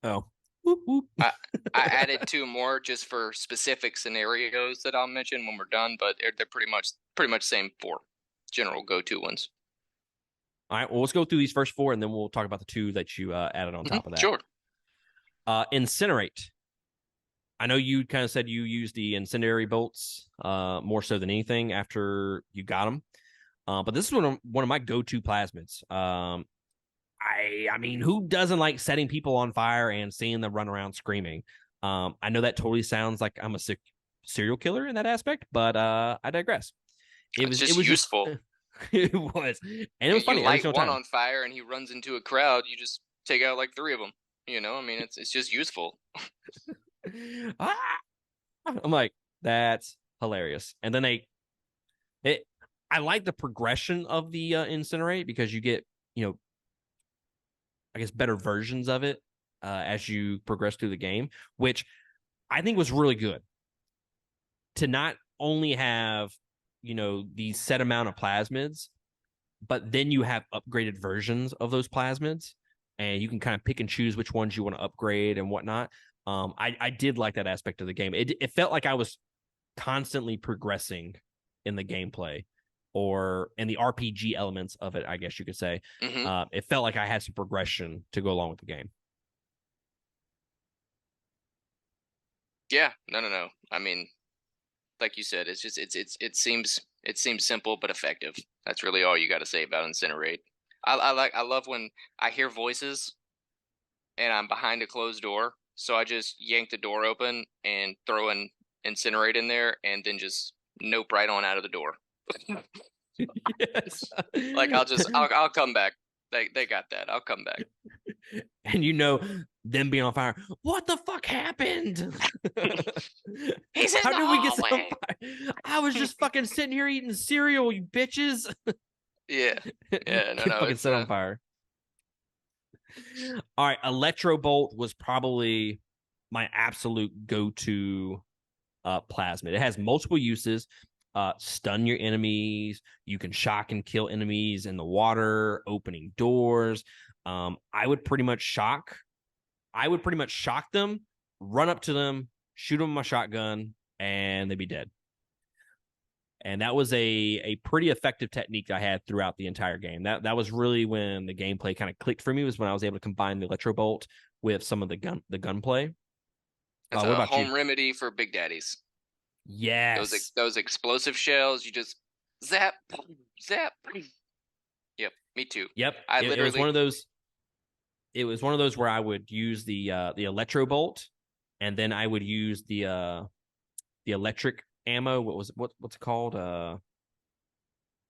Oh, whoop, whoop. I added 2 more just for specific scenarios that I'll mention when we're done, but they're pretty much same 4 general go-to ones. All right, well, let's go through these first 4, and then we'll talk about the 2 that you added on top of that. Sure. Incinerate. I know you kind of said you used the incendiary bolts more so than anything after you got them. But this is one of my go-to plasmids. I mean, who doesn't like setting people on fire and seeing them run around screaming? I know that totally sounds like I'm a serial killer in that aspect, but I digress. It's It just was just useful. it was, and it was You funny every light single one time. on fire and he runs into a crowd, you just take out like 3 of them. I mean, it's just useful. Ah! I'm like, that's hilarious. And then it, I like the progression of the incinerate because you get, you know, I guess better versions of it as you progress through the game, which I think was really good to not only have, the set amount of plasmids, but then you have upgraded versions of those plasmids and you can kind of pick and choose which ones you want to upgrade and whatnot. I did like that aspect of the game. It felt like I was constantly progressing in the gameplay or in the RPG elements of it, I guess you could say. Hmm. It felt like I had some progression to go along with the game. Yeah, no, no, no. I mean, like you said, it's just it seems simple but effective. That's really all you got to say about incinerate. I love when I hear voices and I'm behind a closed door, so I just yank the door open and throw an incinerate in there, and then just nope right on out of the door. Yes. Like I'll come back. They got that. I'll come back. And them being on fire. What the fuck happened? He's in How the did we get set on hallway. fire? I was just fucking sitting here eating cereal, you bitches. Yeah, yeah. No, Get no. fucking It's set on fire. All right, Electro Bolt was probably my absolute go-to plasmid. It has multiple uses. Stun your enemies. You can shock and kill enemies in the water, opening doors. I would pretty much shock. I would pretty much shock them, run up to them, shoot them with my shotgun, and they'd be dead. And that was a pretty effective technique I had throughout the entire game. That was really when the gameplay kind of clicked for me, was when I was able to combine the electro bolt with some of the gunplay. That's What a about you? home remedy for big daddies. Yes. Those explosive shells, you just zap, zap. Yep, me too. Yep. I It was one literally, of those. It was one of those where I would use the electro bolt, and then I would use the electric ammo. What's it called?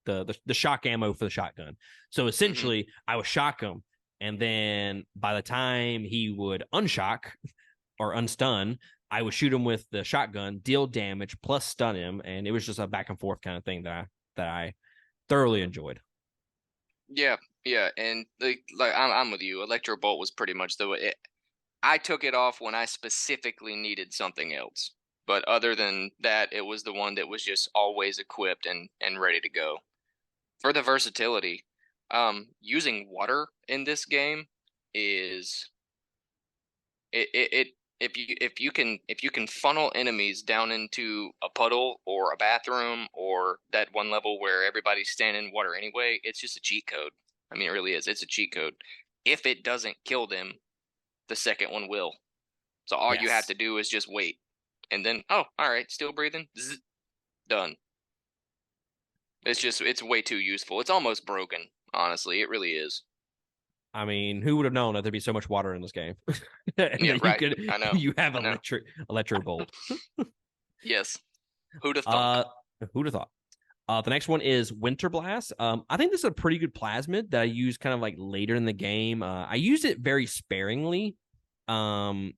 The shock ammo for the shotgun. So mhm. essentially, I would shock him, and then by the time he would unshock or unstun, I would shoot him with the shotgun, deal damage plus stun him, and it was just a back and forth kind of thing that I thoroughly enjoyed. Yeah, yeah, and like I'm with you. Electro Bolt was pretty much the way. I took it off when I specifically needed something else. But other than that, it was the one that was just always equipped and ready to go. For the versatility, using water in this game is it if you can funnel enemies down into a puddle or a bathroom or that one level where everybody's standing in water anyway, it's just a cheat code. I mean, it really is. It's a cheat code. If it doesn't kill them, the second one will. So all you have Yes. to do is just wait, and then oh, all right, still breathing, done. It's way too useful. It's almost broken. Honestly, it really is. I mean, who would have known that there'd be so much water in this game, and Yeah, that right. I know. you have I know. electro bolt. Yes. Who'd have thunk? Uh, who'd have thought? The next one is Winter Blast. I think this is a pretty good plasmid that I use kind of like later in the game. I used it very sparingly. Um,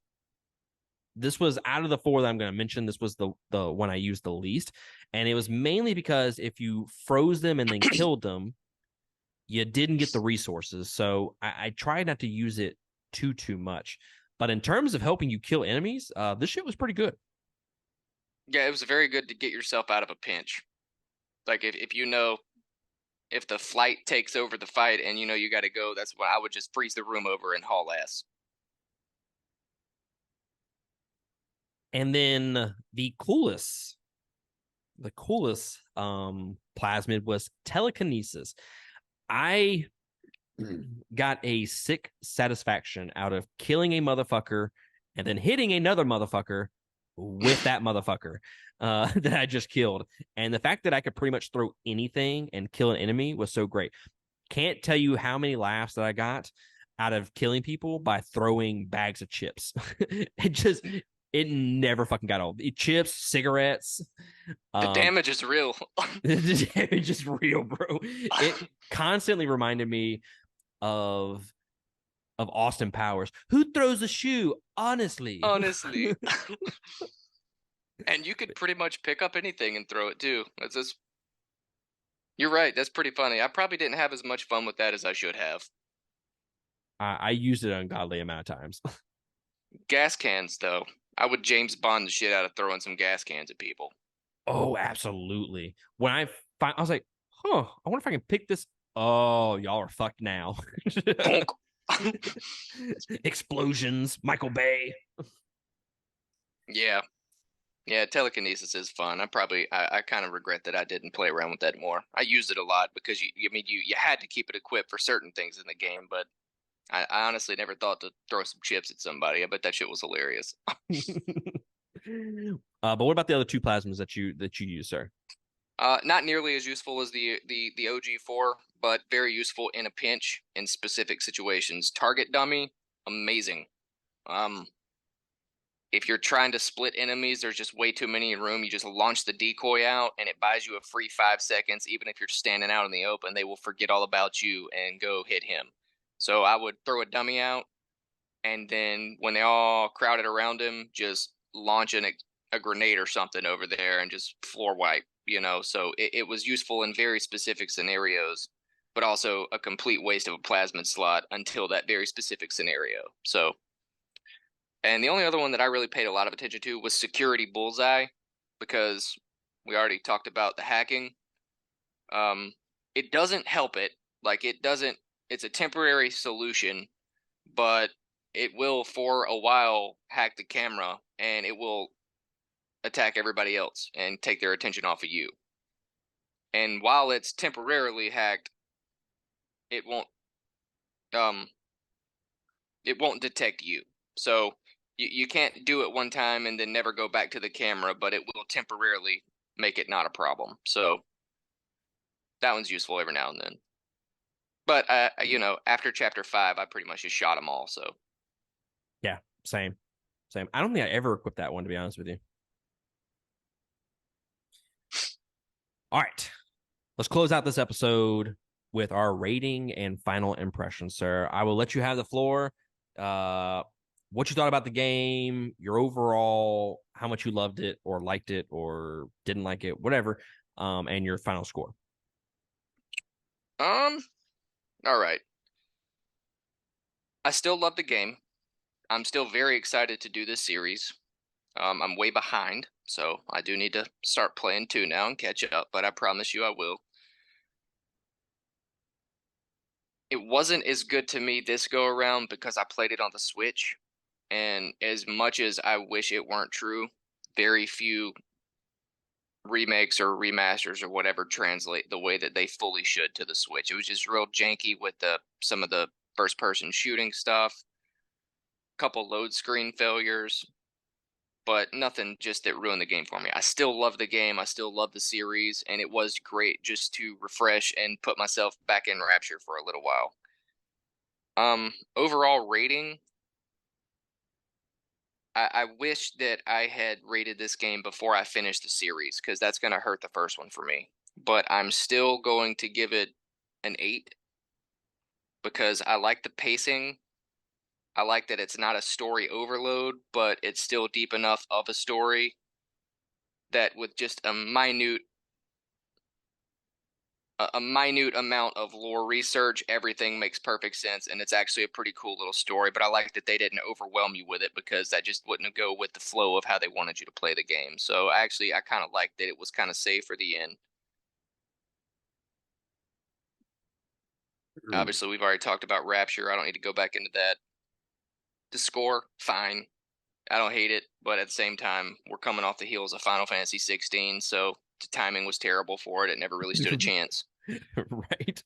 this was out of the four that I'm going to mention. This was the one I used the least, and it was mainly because if you froze them and then killed them, you didn't get the resources. So I tried not to use it too much. But in terms of helping you kill enemies, this shit was pretty good. Yeah, it was very good to get yourself out of a pinch. Like if you know if the flight takes over the fight and you know you got to go, that's when I would just freeze the room over and haul ass. And then the coolest plasmid was telekinesis. I got a sick satisfaction out of killing a motherfucker and then hitting another motherfucker with that motherfucker that I just killed. And the fact that I could pretty much throw anything and kill an enemy was so great. Can't tell you how many laughs that I got out of killing people by throwing bags of chips. It never fucking got old. Chips, cigarettes. The Um, damage is real. the damage is real, bro. It constantly reminded me of Austin Powers. Who throws a shoe? Honestly. Honestly. And you could pretty much pick up anything and throw it too. That's just You're right. That's pretty funny. I probably didn't have as much fun with that as I should have. I used it an ungodly amount of times. Gas cans, though. I would James Bond the shit out of throwing some gas cans at people. Oh, absolutely. When I was like, huh, I wonder if I can pick this. Oh, y'all are fucked now. Bonk. Explosions, Michael Bay. Yeah. Yeah, telekinesis is fun. I kind of regret that I didn't play around with that more. I used it a lot because you had to keep it equipped for certain things in the game, but I honestly never thought to throw some chips at somebody. I bet that shit was hilarious. But what about the other two plasmas that you use, sir? Not nearly as useful as the OG4, but very useful in a pinch in specific situations. Target dummy, amazing. Um, if you're trying to split enemies, there's just way too many in room. You just launch the decoy out, and it buys you a free 5 seconds. Even if you're standing out in the open, they will forget all about you and go hit him. So I would throw a dummy out, and then when they all crowded around him, just launch a grenade or something over there and just floor wipe. So it was useful in very specific scenarios, but also a complete waste of a plasmid slot until that very specific scenario. So, and the only other one that I really paid a lot of attention to was security bullseye, because we already talked about the hacking. Um, it doesn't help it. Like it doesn't. It's a temporary solution, but it will for a while hack the camera, and it will attack everybody else and take their attention off of you. And while it's temporarily hacked, it won't um it won't detect you. So you can't do it one time and then never go back to the camera, but it will temporarily make it not a problem. So that one's useful every now and then. But after chapter 5, I pretty much just shot them all. So Yeah, same. I don't think I ever equipped that one, to be honest with you. All right, let's close out this episode with our rating and final impressions, sir. I will let you have the floor. What you thought about the game, your overall, how much you loved it or liked it or didn't like it, whatever, and your final score. all right. I still love the game. I'm still very excited to do this series. I'm way behind, so I do need to start playing 2 now and catch up, but I promise you I will. It wasn't as good to me this go around because I played it on the Switch, and as much as I wish it weren't true, very few remakes or remasters or whatever translate the way that they fully should to the Switch. It was just real janky with some of the first person shooting stuff, couple load screen failures, but nothing just that ruined the game for me. I still love the game. I still love the series, and it was great just to refresh and put myself back in Rapture for a little while. Overall rating, I wish that I had rated this game before I finished the series, because that's going to hurt the first one for me. But I'm still going to give it an 8 because I like the pacing. I like that it's not a story overload, but it's still deep enough of a story that with just a minute amount of lore research, everything makes perfect sense, and it's actually a pretty cool little story. But I like that they didn't overwhelm you with it, because that just wouldn't go with the flow of how they wanted you to play the game. So actually, I kind of liked that it was kind of safe for the end. Obviously, we've already talked about Rapture. I don't need to go back into that. The score, fine. I don't hate it, but at the same time, we're coming off the heels of Final Fantasy 16, so the timing was terrible for it. It never really stood a chance. Right.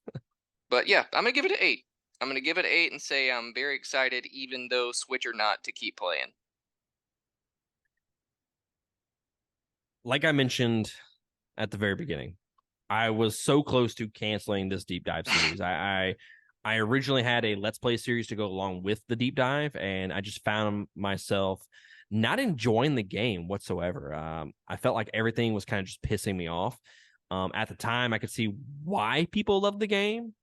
But yeah, I'm gonna give it an 8. I'm gonna give it an 8 and say I'm very excited, even though Switch or not, to keep playing. Like I mentioned at the very beginning, I was so close to canceling this deep dive series. I originally had a Let's Play series to go along with the deep dive, and I just found myself not enjoying the game whatsoever. I felt like everything was kind of just pissing me off. At the time, I could see why people loved the game.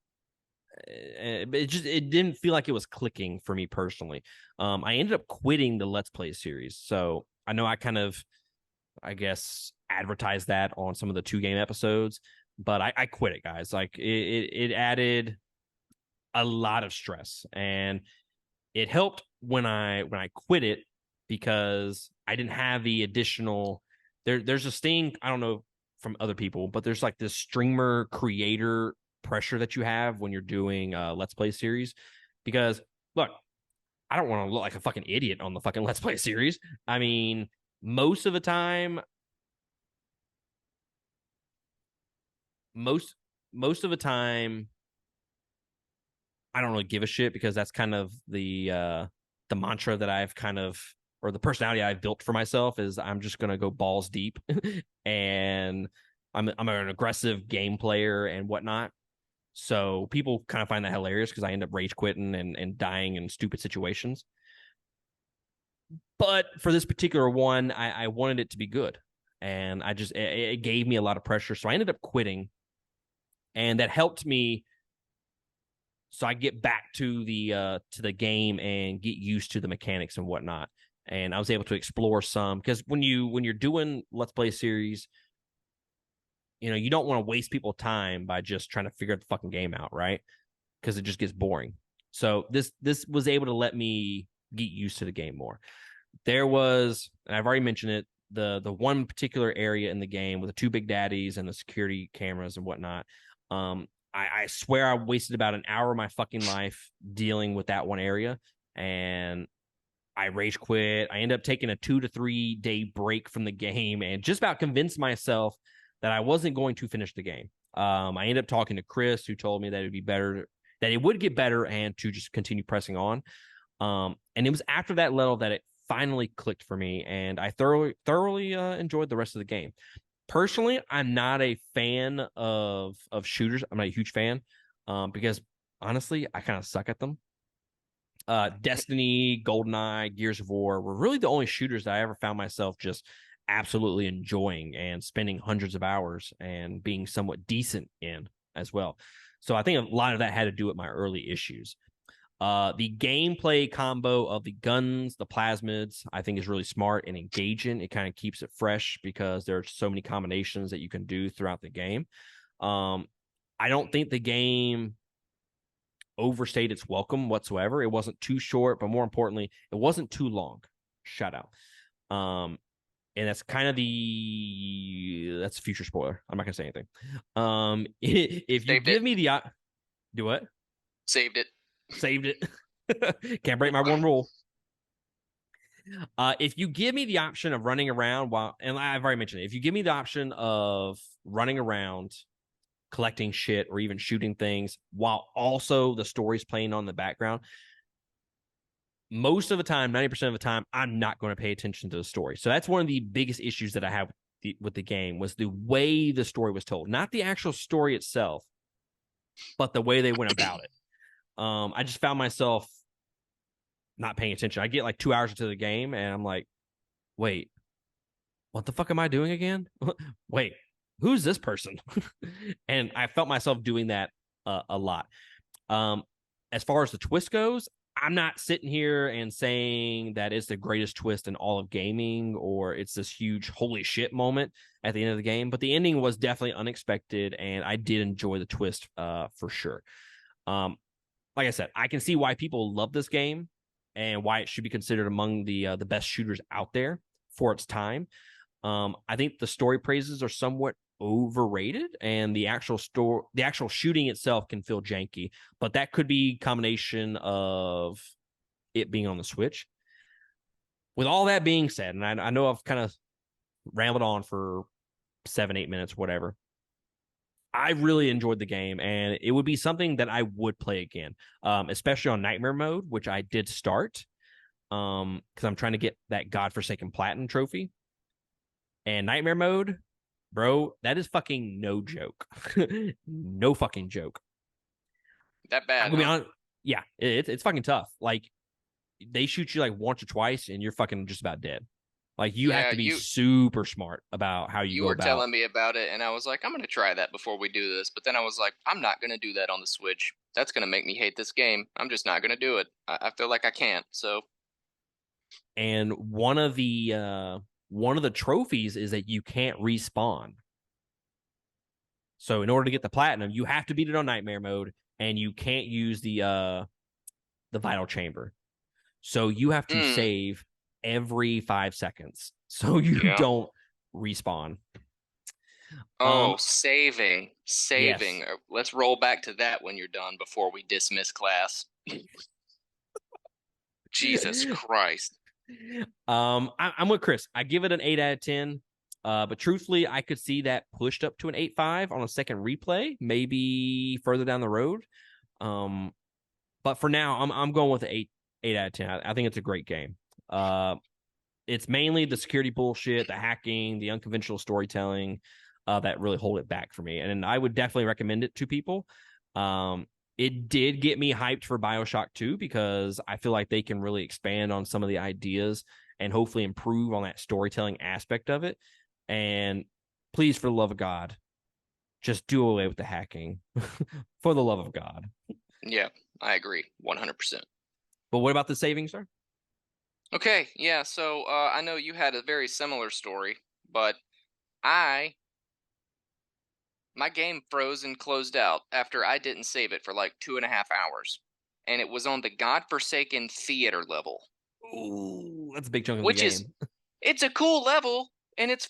It didn't feel like it was clicking for me personally. I ended up quitting the Let's Play series, so I know I kind of, I guess, advertised that on some of the 2 game episodes, but I quit it, guys. Like it added a lot of stress, and it helped when I quit it because I didn't have the additional. There's a thing, I don't know from other people, but there's like this streamer creator pressure that you have when you're doing a Let's Play series. Because look, I don't want to look like a fucking idiot on the fucking Let's Play series. I mean, most of the time, most most of the time, I don't really give a shit because that's kind of the mantra that I've kind of, or the personality I've built for myself, is I'm just gonna go balls deep, and I'm an aggressive game player and whatnot. So people kind of find that hilarious because I end up rage quitting and dying in stupid situations. But for this particular one, I wanted it to be good, and it gave me a lot of pressure, so I ended up quitting, and that helped me so I get back to the game and get used to the mechanics and whatnot. And I was able to explore some, because when you're doing Let's Play series, you don't want to waste people time by just trying to figure the fucking game out, right? Because it just gets boring. So this was able to let me get used to the game more. There was, and I've already mentioned it, the one particular area in the game with the 2 big daddies and the security cameras and whatnot. I swear I wasted about an hour of my fucking life dealing with that one area, and I rage quit. I ended up taking a 2 to 3 day break from the game and just about convinced myself that I wasn't going to finish the game. I ended up talking to Chris, who told me that it'd be better, that it would get better, and to just continue pressing on. And it was after that level that it finally clicked for me, and I thoroughly enjoyed the rest of the game. Personally, I'm not a fan of shooters. I'm not a huge fan, because honestly, I kind of suck at them. Destiny, GoldenEye, Gears of War were really the only shooters that I ever found myself just absolutely enjoying and spending hundreds of hours and being somewhat decent in as well. So I think a lot of that had to do with my early issues. The gameplay combo of the guns, the plasmids, I think is really smart and engaging. It kind of keeps it fresh because there are so many combinations that you can do throughout the game. I don't think the game overstayed its welcome whatsoever. It wasn't too short, but more importantly, it wasn't too long. Shout out. And that's kind of that's a future spoiler. I'm not gonna say anything. If you Saved it. give me the do what? Saved it. Saved it. Can't break my one rule. If you give me the option of running around while, and I've already mentioned it, if you give me the option of running around, collecting shit, or even shooting things while also the story's playing on the background, most of the time, 90% of the time, I'm not going to pay attention to the story. So that's one of the biggest issues that I have with the game, was the way the story was told, not the actual story itself, but the way they went about it. I just found myself not paying attention. I get like 2 hours into the game and I'm like, wait, what the fuck am I doing again? Wait, who's this person? And I felt myself doing that a lot. As far as the twist goes, I'm not sitting here and saying that it's the greatest twist in all of gaming or it's this huge holy shit moment at the end of the game, but the ending was definitely unexpected and I did enjoy the twist for sure. Like I said, I can see why people love this game and why it should be considered among the best shooters out there for its time. I think the story praises are somewhat overrated, and the actual shooting itself can feel janky, but that could be a combination of it being on the Switch. With all that being said, and I know I've kind of rambled on for 7-8 minutes, whatever. I really enjoyed the game, and it would be something that I would play again, especially on Nightmare mode, which I did start, because I'm trying to get that godforsaken platinum trophy. And Nightmare mode, bro, that is fucking no joke. No fucking joke. That I'm bad, gonna be huh? honest. Yeah, it's fucking tough. Like they shoot you like once or twice, and you're fucking just about dead. Like you have Yeah, to be super smart about how you you go were about. telling me about it, and I was like, I'm gonna try that before we do this. But then I was like, I'm not gonna do that on the Switch. That's gonna make me hate this game. I'm just not gonna do it. I feel like I can't. So, And one of the trophies is that you can't respawn. So in order to get the platinum, you have to beat it on nightmare mode, and you can't use the vital chamber. So you have to mm, save every 5 seconds so you yeah. don't respawn. Oh, saving, Yes. saving. Let's roll back to that when you're done before we dismiss class. Jesus Christ. I'm with Chris. I give it an 8 out of 10. But truthfully, I could see that pushed up to an 8.5 on a second replay, maybe further down the road. Um, but for now, I'm going with the 8 out of 10. I think it's a great game. It's mainly the security bullshit, the hacking, the unconventional storytelling that really hold it back for me. And I would definitely recommend it to people. Um, it did get me hyped for Bioshock 2 because I feel like they can really expand on some of the ideas and hopefully improve on that storytelling aspect of it. And please, for the love of God, just do away with the hacking for the love of God. Yeah, I agree 100%. But what about the savings, sir? Okay, yeah, so I know you had a very similar story, but I my game froze and closed out after I didn't save it for like 2.5 hours. And it was on the godforsaken theater level, Ooh, that's a big chunk of the which is game. it's a cool level and it's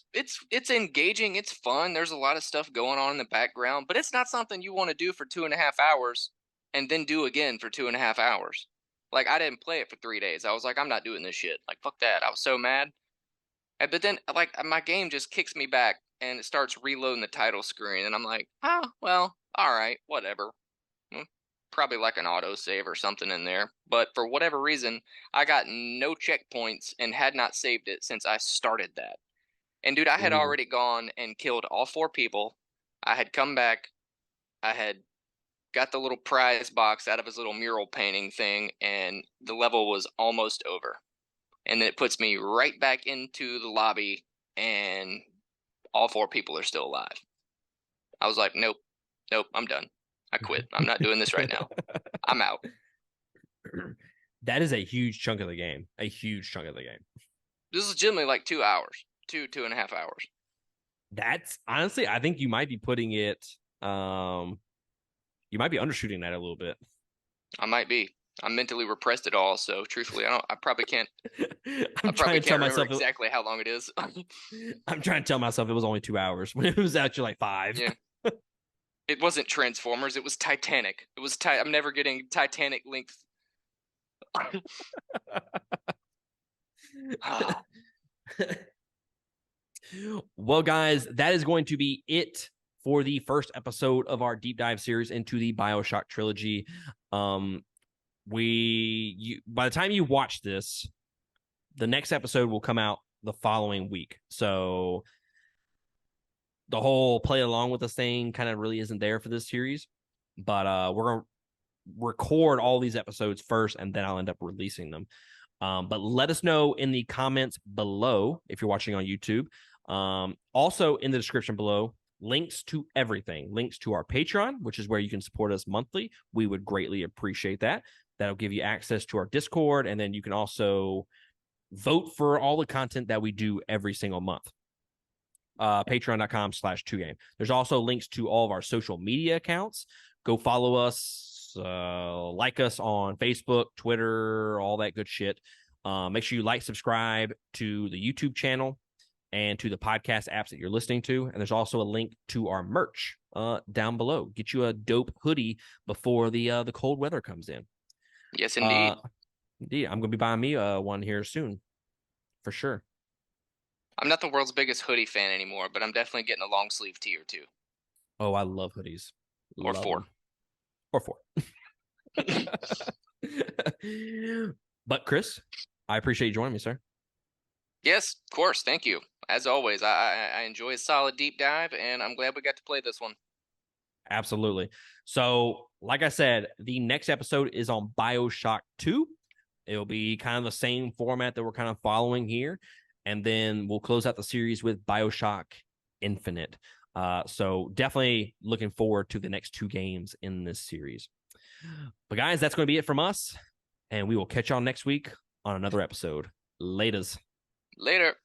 engaging, it's fun. There's a lot of stuff going on in the background, but it's not something you want to do for 2.5 hours and then do again for 2.5 hours. Like I didn't play it for 3 days. I was like, I'm not doing this shit. Like fuck that. I was so mad. But then, like, my game just kicks me back and it starts reloading the title screen, and I'm like, oh, well, all right, whatever. Mm, Probably like an autosave or something in there. But for whatever reason, I got no checkpoints and had not saved it since I started that. And dude, I had Ooh. already gone and killed all four people. I had come back. I had got the little prize box out of his little mural painting thing, and the level was almost over. And then it puts me right back into the lobby, and all four people are still alive. I was like, nope, nope, I'm done. I quit. I'm not doing this right now. I'm out. That is a huge chunk of the game. A huge chunk of the game. This is legitimately like 2 hours, 2.5 hours. That's honestly, I think you might be putting it you might be undershooting that a little bit. I might be. I'm mentally repressed at all, so truthfully, I don't. I I'm probably trying to tell can't remember myself exactly how long it is. I'm trying to tell myself it was only 2 hours when it was actually like five. Yeah, it wasn't Transformers. It was Titanic. It was. I'm never getting Titanic length. Well, guys, that is going to be it for the first episode of our deep dive series into the Bioshock trilogy. Um, by the time you watch this, the next episode will come out the following week. So the whole play along with us thing kind of really isn't there for this series. But we're gonna record all these episodes first, and then I'll end up releasing them. But let us know in the comments below if you're watching on YouTube. Also in the description below, links to everything, links to our Patreon, which is where you can support us monthly. We would greatly appreciate that. That'll give you access to our Discord, and then you can also vote for all the content that we do every single month. Patreon.com/2game. There's also links to all of our social media accounts. Go follow us, like us on Facebook, Twitter, all that good shit. Make sure you like, subscribe to the YouTube channel and to the podcast apps that you're listening to. And there's also a link to our merch down below. Get you a dope hoodie before the cold weather comes in. Yes, indeed. Indeed, I'm going to be buying me one here soon, for sure. I'm not the world's biggest hoodie fan anymore, but I'm definitely getting a long sleeve tee or two Oh, I love hoodies. or Love four. them. Or four. But Chris, I appreciate you joining me, sir. Yes, of course. Thank you. As always, I enjoy a solid deep dive, and I'm glad we got to play this one. Absolutely. So, like I said, the next episode is on Bioshock 2. It'll be kind of the same format that we're kind of following here. And then we'll close out the series with Bioshock Infinite. So, definitely looking forward to the next two games in this series. But, guys, that's going to be it from us. And we will catch y'all next week on another episode. Laters. Later.